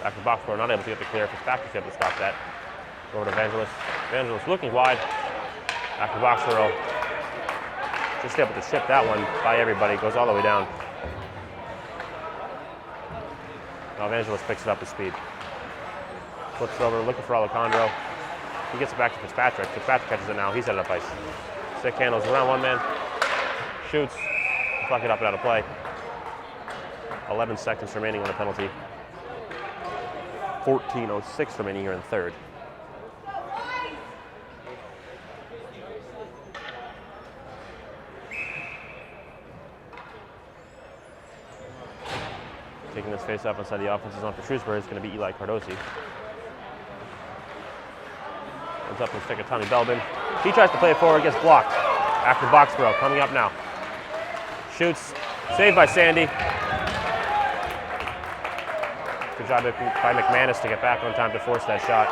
Back to Boxborough, not able to get the clear. Fitzpatrick's able to stop that. Over to Evangelos. Evangelos looking wide. Back to Boxborough. Just able to chip that one by everybody. Goes all the way down. Now Evangelos picks it up with speed. Flips it over, looking for Alejandro. He gets it back to Fitzpatrick. Fitzpatrick catches it now. He's headed up ice. Stick handles around one man. Shoots. Fuck it up and out of play. 11 seconds remaining on the penalty. 14:06 remaining here in the third. taking this face-off inside the offensive zone for Shrewsbury is going to be Eli Cardosi. Comes up and stick of Tommy Belbin. He tries to play it forward, gets blocked. After Boxborough, coming up now. Shoots, saved by Sandy. Good job by McManus to get back on time to force that shot.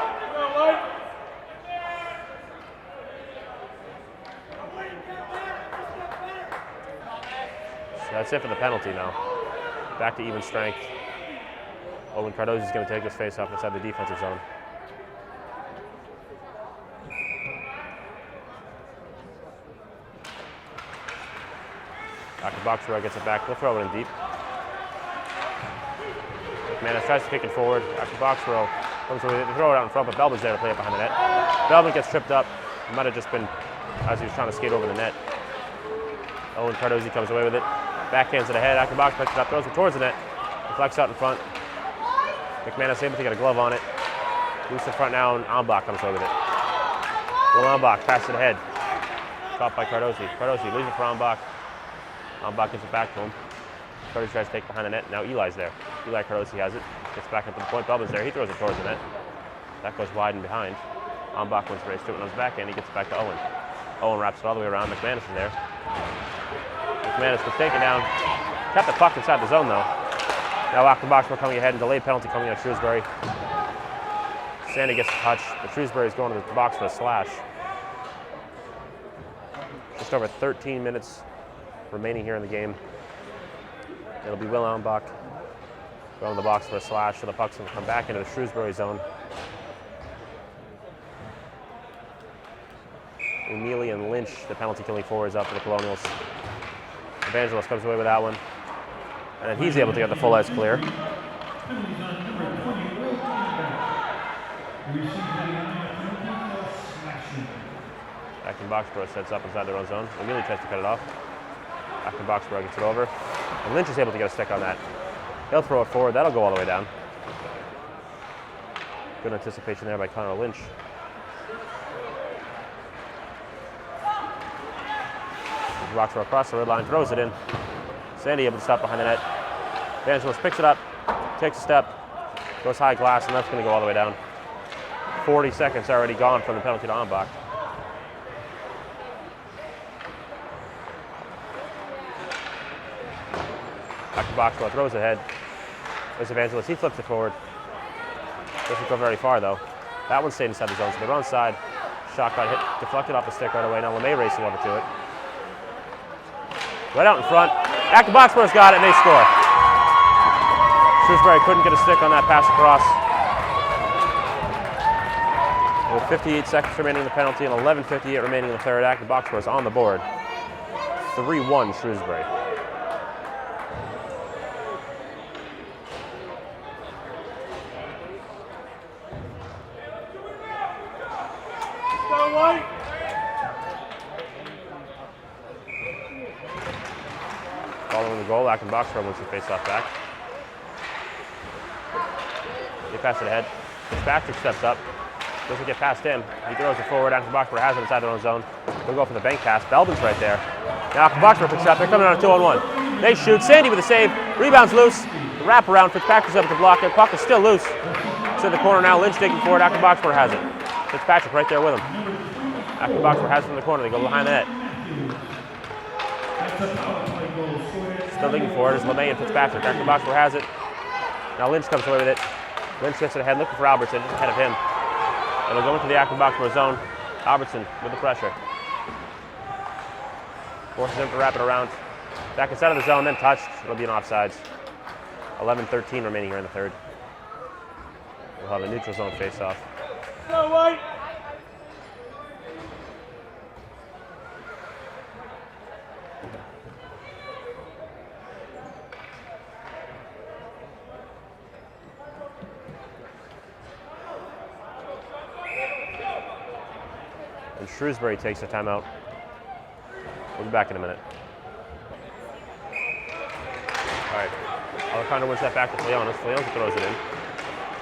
So that's it for the penalty now. Back to even strength. Owen Cardosi is going to take this face off inside the defensive zone. After Boxborough gets it back, we'll throw it in deep. McManus tries to kick it forward. After Boxborough comes away, they throw it out in front, but Belbin's there to play it behind the net. Belbin gets tripped up. It might have just been as he was trying to skate over the net. Owen Cardosi comes away with it. Backhands it ahead. After Box picks it up, throws it towards the net. Deflects out in front. McManus able to get a glove on it. Loose in front now, and Ambach comes away with it. Will Ambach pass it ahead. Caught by Cardosi. Cardosi leaves it for Ambach. Ambach gives it back to him. Cardosi tries to take behind the net. Now Eli's there. Eli Cardosi has it. Gets back up to the point. Belbin's there. He throws it towards the net. That goes wide and behind. Ambach wins the race to it on his back end. He gets it back to Owen. Owen wraps it all the way around. McManus is there. McManus gets taken down. Kept the puck inside the zone though. Now Acton Boxborough coming ahead and delayed penalty coming on Shrewsbury. Sandy gets the touch, but Shrewsbury's going to the box for a slash. Just over 13 minutes remaining here in the game. It'll be Will Ambach going to the box for a slash, so the puck's going to come back into the Shrewsbury zone. Umili and Lynch, the penalty killing forwards up for the Colonials. Evangelos comes away with that one. And then he's able to get the full ice clear. Acton Boxborough sets up inside their own zone. Umili tries to cut it off. Acton Boxborough gets it over. And Lynch is able to get a stick on that. He'll throw it forward. That'll go all the way down. Good anticipation there by Connor Lynch. Boxborough across the red line, throws it in. Sandy able to stop behind the net. Evangelos picks it up, takes a step, goes high glass, and that's going to go all the way down. 40 seconds already gone from the penalty to Ambach. Acton Boxborough throws it ahead. There's Evangelos, he flips it forward. Doesn't go very far though. That one stayed inside the zone, so they're onside. Shot got hit, deflected off the stick right away. Now LeMay racing over to it. Right out in front. Acton Boxborough's got it, and they score. Shrewsbury couldn't get a stick on that pass across. With 58 seconds remaining in the penalty and 11:58 remaining in the third, Acton Boxborough's on the board. 3-1 Shrewsbury. Following the goal, Acton Boxborough wins the face-off back. They pass it ahead. Fitzpatrick steps up. Doesn't get past him. He throws it forward. Acton Boxborough has it inside their own zone. They'll go for the bank pass. Belbin's right there. Now Acton Boxborough picks it up. They're coming on a 2-on-1. They shoot. Sandy with a save. Rebounds loose. The wrap around. Fitzpatrick's up to block it. Puck is still loose. It's in the corner now. Lynch taking forward. Acton Boxborough has it. Fitzpatrick right there with him. Acton Boxborough has it in the corner. They go behind the net. Still looking for it is LeMay and Fitzpatrick. Acton Boxborough has it. Now Lynch comes away with it. Lynch gets it ahead, looking for Albertson, just ahead of him. It'll go into the Acton Boxborough zone. Albertson with the pressure. Forces him to wrap it around. Back inside of the zone, then touched. It'll be an offsides. 11:13 remaining here in the third. We'll have a neutral zone face-off. Go White! And Shrewsbury takes a timeout. We'll be back in a minute. All right, O'Connor wins that back to Fleonis. Fleonis throws it in.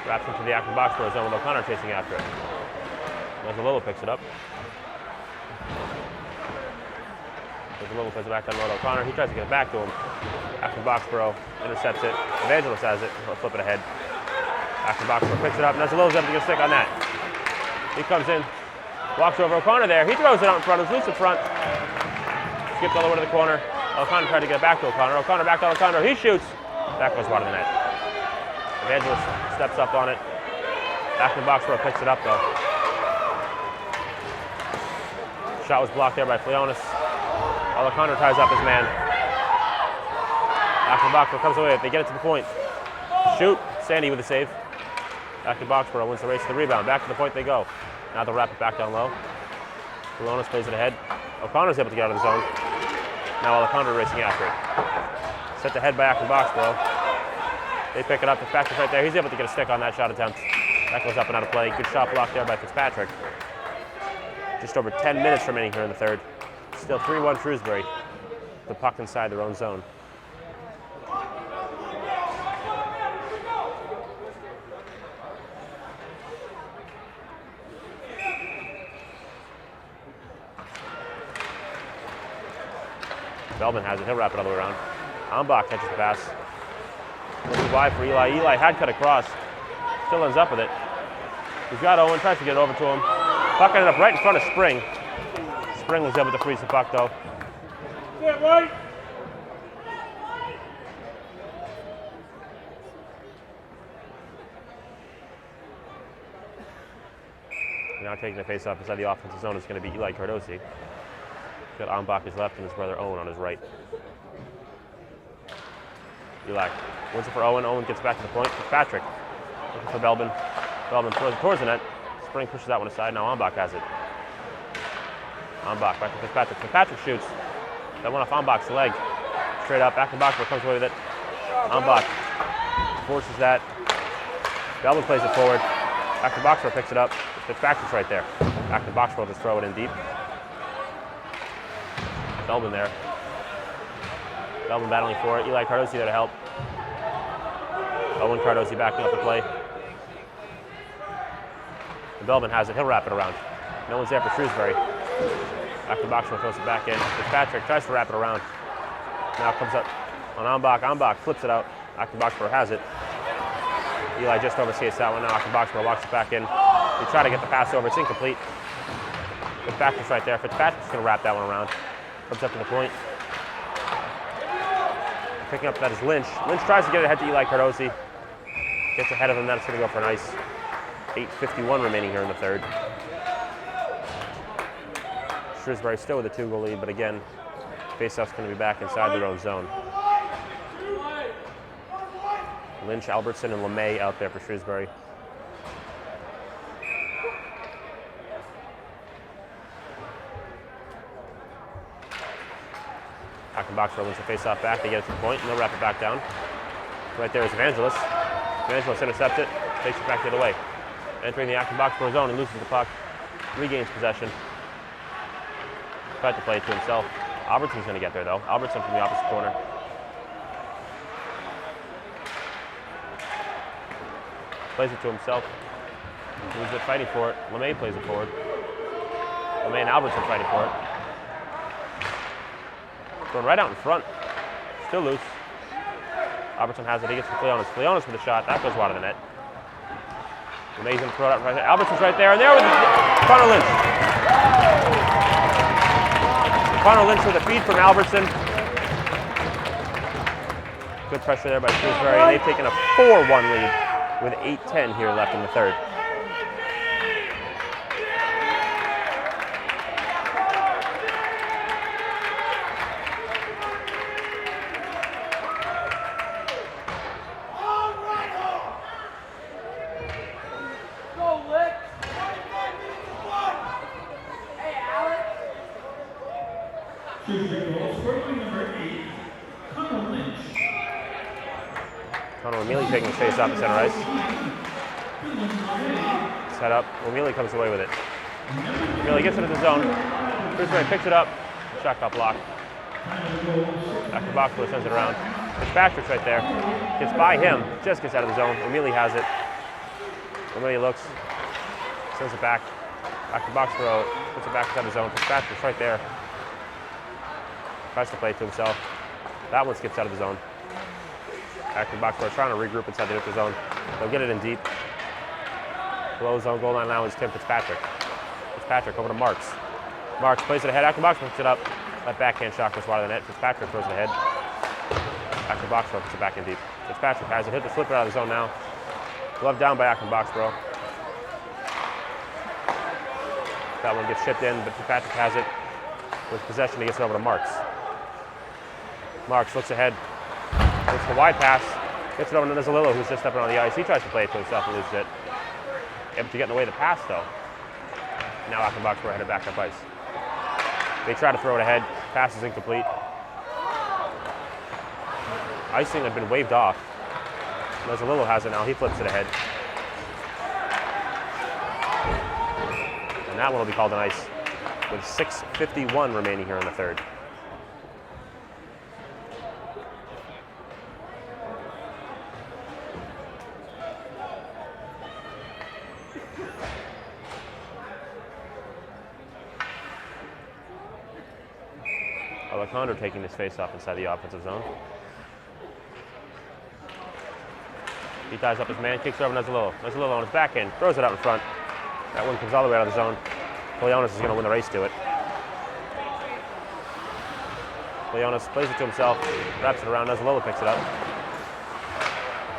Wraps into the Acton Boxborough zone with O'Connor chasing after it. Mazzololo picks it up. Mazzololo plays it back down the road to O'Connor. He tries to get it back to him. Acton Boxborough intercepts it. Evangelist has it. He'll flip it ahead. Acton Boxborough picks it up. Nuzzolillo's able to get a stick on that. He comes in, walks over O'Connor there. He throws it out in front. It's loose in front. Skipped all the way to the corner. O'Connor tried to get back to O'Connor. O'Connor back to O'Connor. He shoots. That goes wide of the net. Evangelist steps up on it. Acton Boxborough picks it up though. Shot was blocked there by Fleonis. O'Connor ties up his man. Acton Boxborough comes away. They get it to the point. Shoot. Sandy with a save. Acton Boxborough wins the race to the rebound. Back to the point they go. Now they'll wrap it back down low. Fleonis plays it ahead. O'Connor's able to get out of the zone. Now O'Connor racing after it. Set the head by Acton Boxborough. They pick it up. Fitzpatrick's right there. He's able to get a stick on that shot attempt. That goes up and out of play. Good shot block there by Fitzpatrick. Just over 10 minutes remaining here in the third. Still 3-1 Shrewsbury. The puck inside their own zone. Belbin has it. He'll wrap it all the way around. Ambach catches the pass. Looking wide for Eli. Eli had cut across. Still ends up with it. He's got Owen. Tries to get it over to him. Puck ended up right in front of Spring. Spring was able to freeze the puck though. Get right. Now taking the face off inside the offensive zone is going to be Eli Cardosi. Got Ambach his left and his brother Owen on his right. Eli wins it for Owen. Owen gets back to the point. Fitzpatrick looking for Belbin. Belbin throws it towards the net. Spring pushes that one aside. Now Ambach has it. Ambach back to Fitzpatrick. Fitzpatrick shoots. That went off Ambach's leg. Straight up. Acton Boxborough comes away with it. Ambach forces that. Belbin plays it forward. Acton Boxborough picks it up. Fitzpatrick's right there. Acton Boxborough just throw it in deep. Belbin there. Belbin battling for it. Eli Cardosi there to help. Owen Cardosi backing up the play. And Belbin has it. He'll wrap it around. No one's there for Shrewsbury. Acton Boxborough throws it back in. Fitzpatrick tries to wrap it around. Now comes up on Ambach. Ambach flips it out. Acton Boxborough has it. Eli just oversees that one. Now Acton Boxborough walks it back in. They try to get the pass over. It's incomplete. Fitzpatrick's right there. Fitzpatrick's going to wrap that one around. Comes up to the point. Picking up that is Lynch. Lynch tries to get it ahead to Eli Cardosi. Gets ahead of him. That's going to go for a nice 8:51 remaining here in the third. Shrewsbury still with a 2-goal lead, but again, faceoff's going to be back inside their own zone. Lynch, Albertson, and LeMay out there for Shrewsbury. Acton Boxborough wins the face-off back. They get it to the point, and they'll wrap it back down. Right there is Evangelist. Evangelist intercepts it, takes it back the other way. Entering the Acton Boxborough zone, he loses the puck, regains possession. Tried to play it to himself. Albertson's going to get there, though. Albertson from the opposite corner. Plays it to himself. Who's it fighting for it? LeMay plays it forward. LeMay and Albertson fighting for it. Going right out in front. Still loose. Albertson has it. He gets to Fleonis. Fleonis with a shot. That goes wide of the net. LeMay's going to throw it out right there. Albertson's right there. And there with Connor Lynch. Connor Lynch with a feed from Albertson. Good pressure there by Shrewsbury. And they've taken a 4-1 lead with 8:10 here left in the third. Taking the face off the center ice. Set up. O'Mealy comes away with it. O'Mealy gets into the zone. Shrewsbury picks it up. Shot got blocked. Acton Boxborough sends it around. Fitzpatrick's right there. Gets by him. Just gets out of the zone. O'Mealy has it. O'Mealy looks. Sends it back. Acton Boxborough puts it back inside the zone. Fitzpatrick's right there. Tries to play it to himself. That one skips out of the zone. Acton box score trying to regroup inside the neutral zone. They'll get it in deep. Below zone goal line now is Tim Fitzpatrick. Fitzpatrick over to Marks. Marks plays it ahead. Acton box picks it up. That backhand shot goes wide of the net. Fitzpatrick throws it ahead. Acton box score puts it back in deep. Fitzpatrick has it. Hit the flipper out of the zone now. Glove down by Acton Boxborough. That one gets shipped in, but Fitzpatrick has it. With possession, he gets it over to Marks. Marks looks ahead. Looks the wide pass. Gets it over to Nizzolillo, who's just stepping on the ice. He tries to play it to himself and loses it. Able to get in the way of the pass, though. Now Acton Boxborough headed back up ice. They try to throw it ahead. Pass is incomplete. Icing had been waved off. Nizzolillo has it now. He flips it ahead. And that one will be called an ice with 6:51 remaining here in the third. Alejandro taking this face-off inside the offensive zone. He ties up his man, kicks it over Nizzolillo. Nizzolillo on his backhand, throws it out in front. That one comes all the way out of the zone. Leonis is going to win the race to it. Leonis plays it to himself, wraps it around. Nizzolillo picks it up.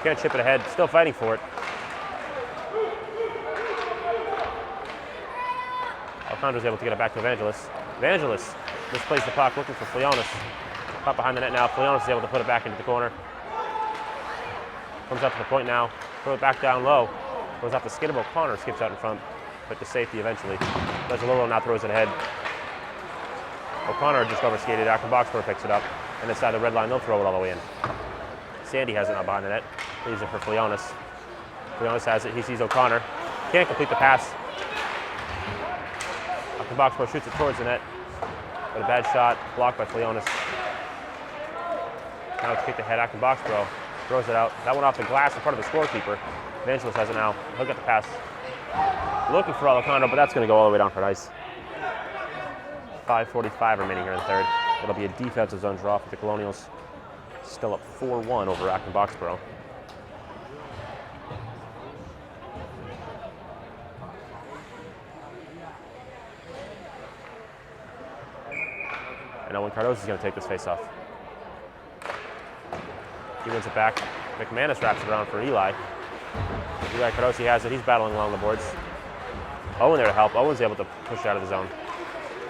Can't chip it ahead, still fighting for it. Alejandro's able to get it back to Evangelos. Evangelos misplays the puck, looking for Leonis. Puck behind the net now. Leonis is able to put it back into the corner. Comes up to the point now. Throw it back down low. Goes off the skid of O'Connor, skips out in front, but to safety eventually. Nizzolillo now throws it ahead. O'Connor just overskated. Acton Boxborough picks it up. And inside the red line, they'll throw it all the way in. Sandy has it now behind the net. Leaves it for Leonis. Leonis has it. He sees O'Connor. Can't complete the pass. Acton Boxborough shoots it towards the net. But a bad shot, blocked by Leonis. Now it's kicked ahead. Acton Boxborough throws it out. That one off the glass in front of the scorekeeper. Evangelos has it now. He'll get the pass. Looking for Alejandro, but that's going to go all the way down for ice. 5:45 remaining here in the third. It'll be a defensive zone draw for the Colonials. Still up 4-1 over Acton Boxborough. And Owen Cardoso is going to take this face-off. He wins it back. McManus wraps it around for Eli. Eli Cardoso has it. He's battling along the boards. Owen there to help. Owen's able to push it out of the zone.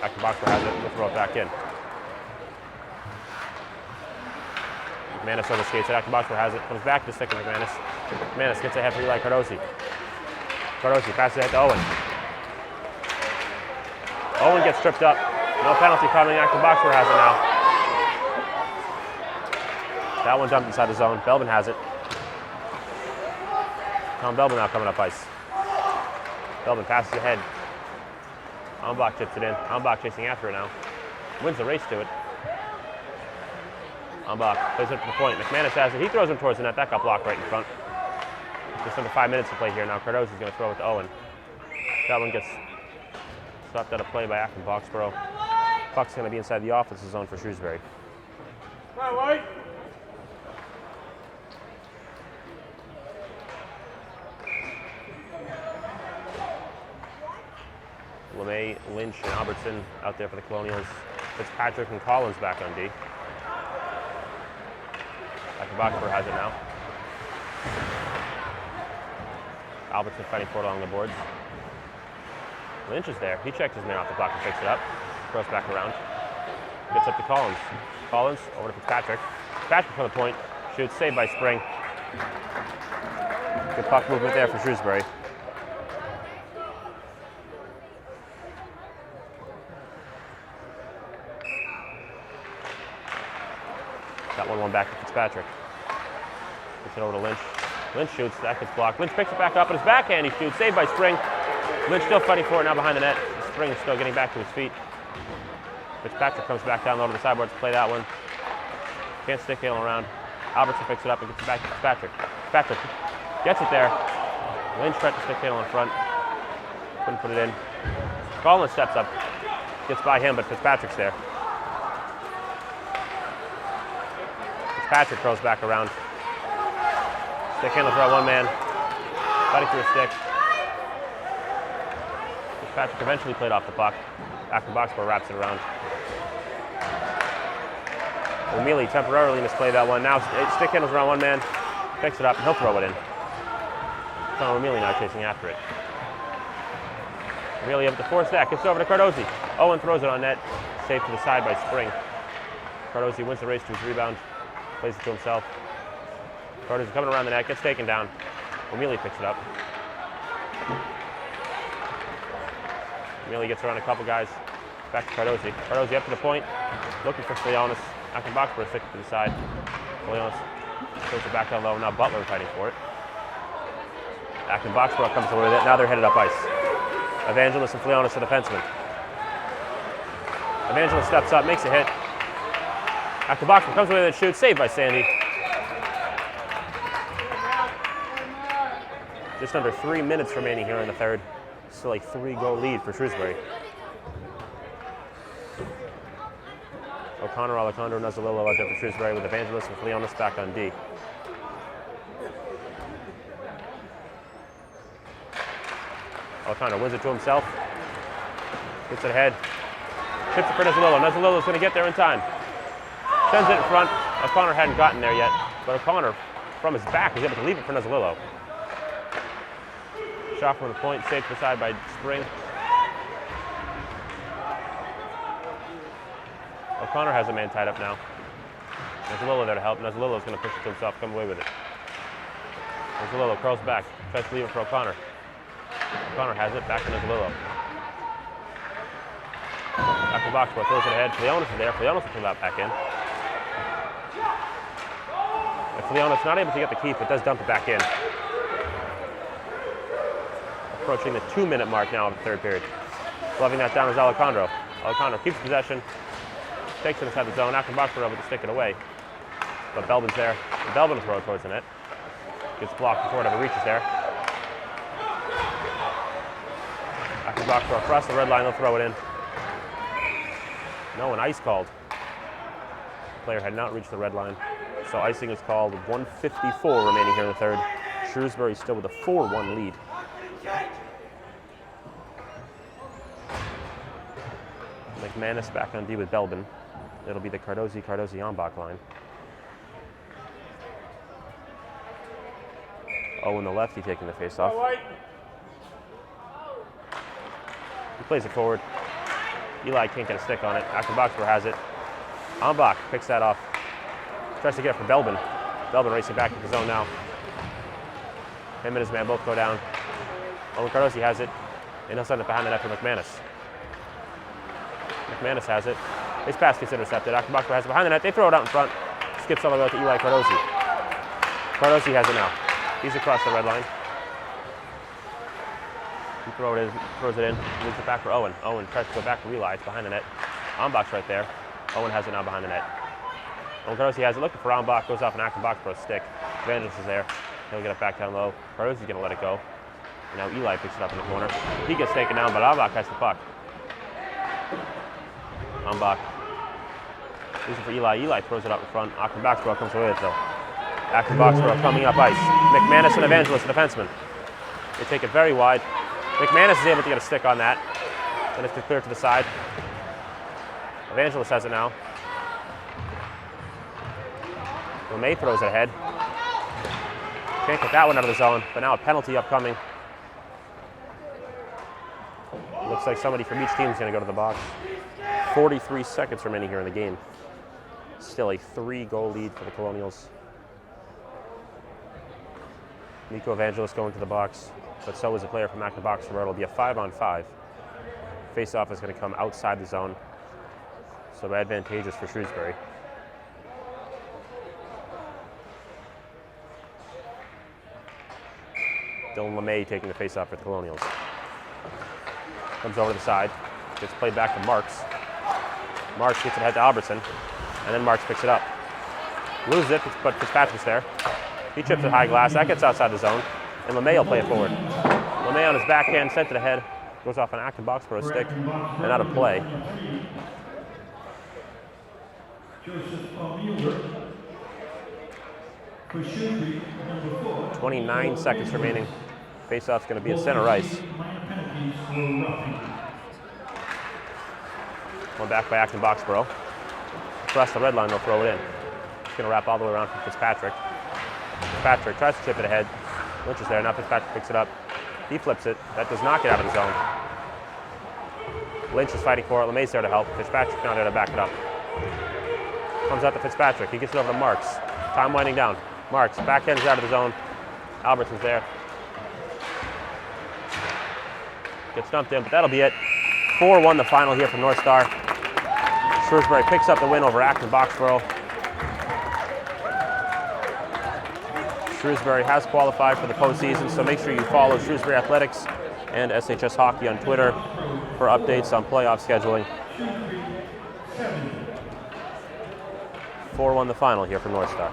Acton Boxborough has it. We'll throw it back in. McManus overskates it. Acton Boxborough has it. Comes back to the stick of McManus. McManus gets ahead for Eli Cardoso. Cardoso passes ahead to Owen. Owen gets tripped up. No penalty coming. Acton Boxborough has it now. That one dumped inside the zone. Belbin has it. Tom Belbin now coming up ice. Belbin passes ahead. Ambach chips it in. Ambach chasing after it now. Wins the race to it. Ambach plays it to the point. McManus has it. He throws him towards the net. That got blocked right in front. Just under 5 minutes to play here now. Cardoso is going to throw it to Owen. That one gets stopped out of play by Acton Boxborough. Puck's going to be inside the offensive zone for Shrewsbury. Right, White. LeMay, Lynch, and Albertson out there for the Colonials. Fitzpatrick and Collins back on D. Acton Boxborough has it now. Albertson fighting for it along the boards. Lynch is there. He checks his man off the block and picks it up. Throws back around. Gets up to Collins. Collins over to Fitzpatrick. Fitzpatrick from the point. Shoots, saved by Spring. Good puck movement there for Shrewsbury. Got 1-1 back to Fitzpatrick. Gets it over to Lynch. Lynch shoots, that gets blocked. Lynch picks it back up, and his backhand he shoots, saved by Spring. Lynch still fighting for it now behind the net. Spring is still getting back to his feet. Fitzpatrick comes back down low to the sideboard to play that one. Can't stick him around. Albertson picks it up and gets it back to Fitzpatrick. Fitzpatrick gets it there. Lynch tried to stick handle in front. Couldn't put it in. Collins steps up. Gets by him, but Fitzpatrick's there. Fitzpatrick throws back around. Stick handles are one man. Fighting through a stick. Patrick eventually played off the puck. Acton Boxborough wraps it around. O'Mealy temporarily misplayed that one. Now stick handles around one man. Picks it up and he'll throw it in. Connor O'Mealy now chasing after it. O'Mealy up to force that. Gets it over to Cardozi. Owen throws it on net. Saved to the side by Spring. Cardozi wins the race to his rebound. Plays it to himself. Cardozi coming around the net. Gets taken down. O'Mealy picks it up. O'Mealy gets around a couple guys. Back to Cardozi. Cardozi up to the point. Looking for Fleonis. Acton Boxborough sticks to the side. Fleonis throws it back down low. Now Butler fighting for it. Acton Boxborough comes away with it. Now they're headed up ice. Evangelos and Fleonis, the defenseman. Evangelos steps up, makes a hit. Acton Boxborough comes away with it, shoots. Saved by Sandy. Just under 3 minutes remaining here in the third. Still a 3-goal lead for Shrewsbury. O'Connor, Alejandro, Nuzzolillo out there for Shrewsbury with Evangelos and Fleonis back on D. O'Connor wins it to himself. Gets it ahead. Chips it for Nuzzolillo. Nuzzolillo's going to get there in time. Sends it in front. O'Connor hadn't gotten there yet, but O'Connor, from his back, was able to leave it for Nuzzolillo. Shot from the point, saved to the side by Spring. O'Connor has a man tied up now. Nuzzolillo there to help. Nuzzolillo's going to push it to himself, come away with it. Nuzzolillo curls back, tries to leave it for O'Connor. O'Connor has it, back to Nuzzolillo. Acton Boxborough throws it ahead. Fleonis is there. Fleonis will pull that back in. And Fleonis not able to get the keep, but does dump it back in. Approaching the 2-minute mark now of the third period. Gloving that down is Alejandro. Alejandro keeps possession, takes it inside the zone. Acton Boxborough able to stick it away. But Belbin's there. And Belbin will throw it towards the net. Gets blocked before it ever reaches there. Acton Boxborough across the red line, they'll throw it in. No, an ice called. The player had not reached the red line. So icing is called. 1:54 remaining here in the third. Shrewsbury still with a 4-1 lead. McManus back on D with Belbin. It'll be the Cardozi-Ambach line. Owen, the lefty, taking the face-off. He plays it forward. Eli can't get a stick on it. Acton Boxborough has it. Ambach picks that off. Tries to get it for Belbin. Belbin racing back to the zone now. Him and his man both go down. Owen Cardozi has it. And he'll send it behind the net for McManus. McManus has it. His pass gets intercepted. Acton Boxborough has it behind the net. They throw it out in front. Skips all the way out to Eli Cardozi. Cardozi has it now. He's across the red line. He throws it in, moves it back for Owen. Owen tries to go back for Eli. It's behind the net. Ambach's right there. Owen has it now behind the net. Owen Cardozi has it, looking for Ambach, goes off an Acton Boxborough stick. Evangelos is there. He'll get it back down low. Cardozi's going to let it go. And now Eli picks it up in the corner. He gets taken down, but Ambach has the puck. Ambach losing for Eli. Eli throws it up in front. Acton Boxborough comes away with it though. Acton Boxborough coming up ice. McManus and Evangelos, the defenseman. They take it very wide. McManus is able to get a stick on that. Then it's clear to the side. Evangelos has it now. LeMay throws it ahead. Can't get that one out of the zone, but now a penalty upcoming. Looks like somebody from each team is going to go to the box. 43 seconds remaining here in the game. Still a 3-goal lead for the Colonials. Nico Evangelos going to the box, but so is a player from Acton Boxborough. It'll be a 5-on-5. Face-off is going to come outside the zone, so advantageous for Shrewsbury. Dylan LeMay taking the face-off for the Colonials. Comes over to the side, gets played back to Marks. Marks gets it ahead to Albertson, and then Marks picks it up. Loses it, but Fitzpatrick's there. He chips it high glass, that gets outside the zone, and LeMay will play it forward. LeMay on his backhand, sent it ahead, goes off an Acton Boxborough stick, and out of play. For Shrewsbury, number 4. 29 seconds remaining. Face-off's going to be at center ice. Minor penalties for roughing. One back by Acton Boxborough. Across the red line, they'll throw it in. It's going to wrap all the way around for Fitzpatrick. Fitzpatrick tries to chip it ahead. Lynch is there. Now Fitzpatrick picks it up. He flips it. That does not get out of the zone. Lynch is fighting for it. LeMay's there to help. Fitzpatrick now there to back it up. Comes out to Fitzpatrick. He gets it over to Marks. Time winding down. Marks. Backhand is out of the zone. Albertson's there. Gets dumped in, but that'll be it. 4-1 the final here from North Star. Shrewsbury picks up the win over Acton Boxborough. Shrewsbury has qualified for the postseason, so make sure you follow Shrewsbury Athletics and SHS Hockey on Twitter for updates on playoff scheduling. 4-1 the final here for North Star.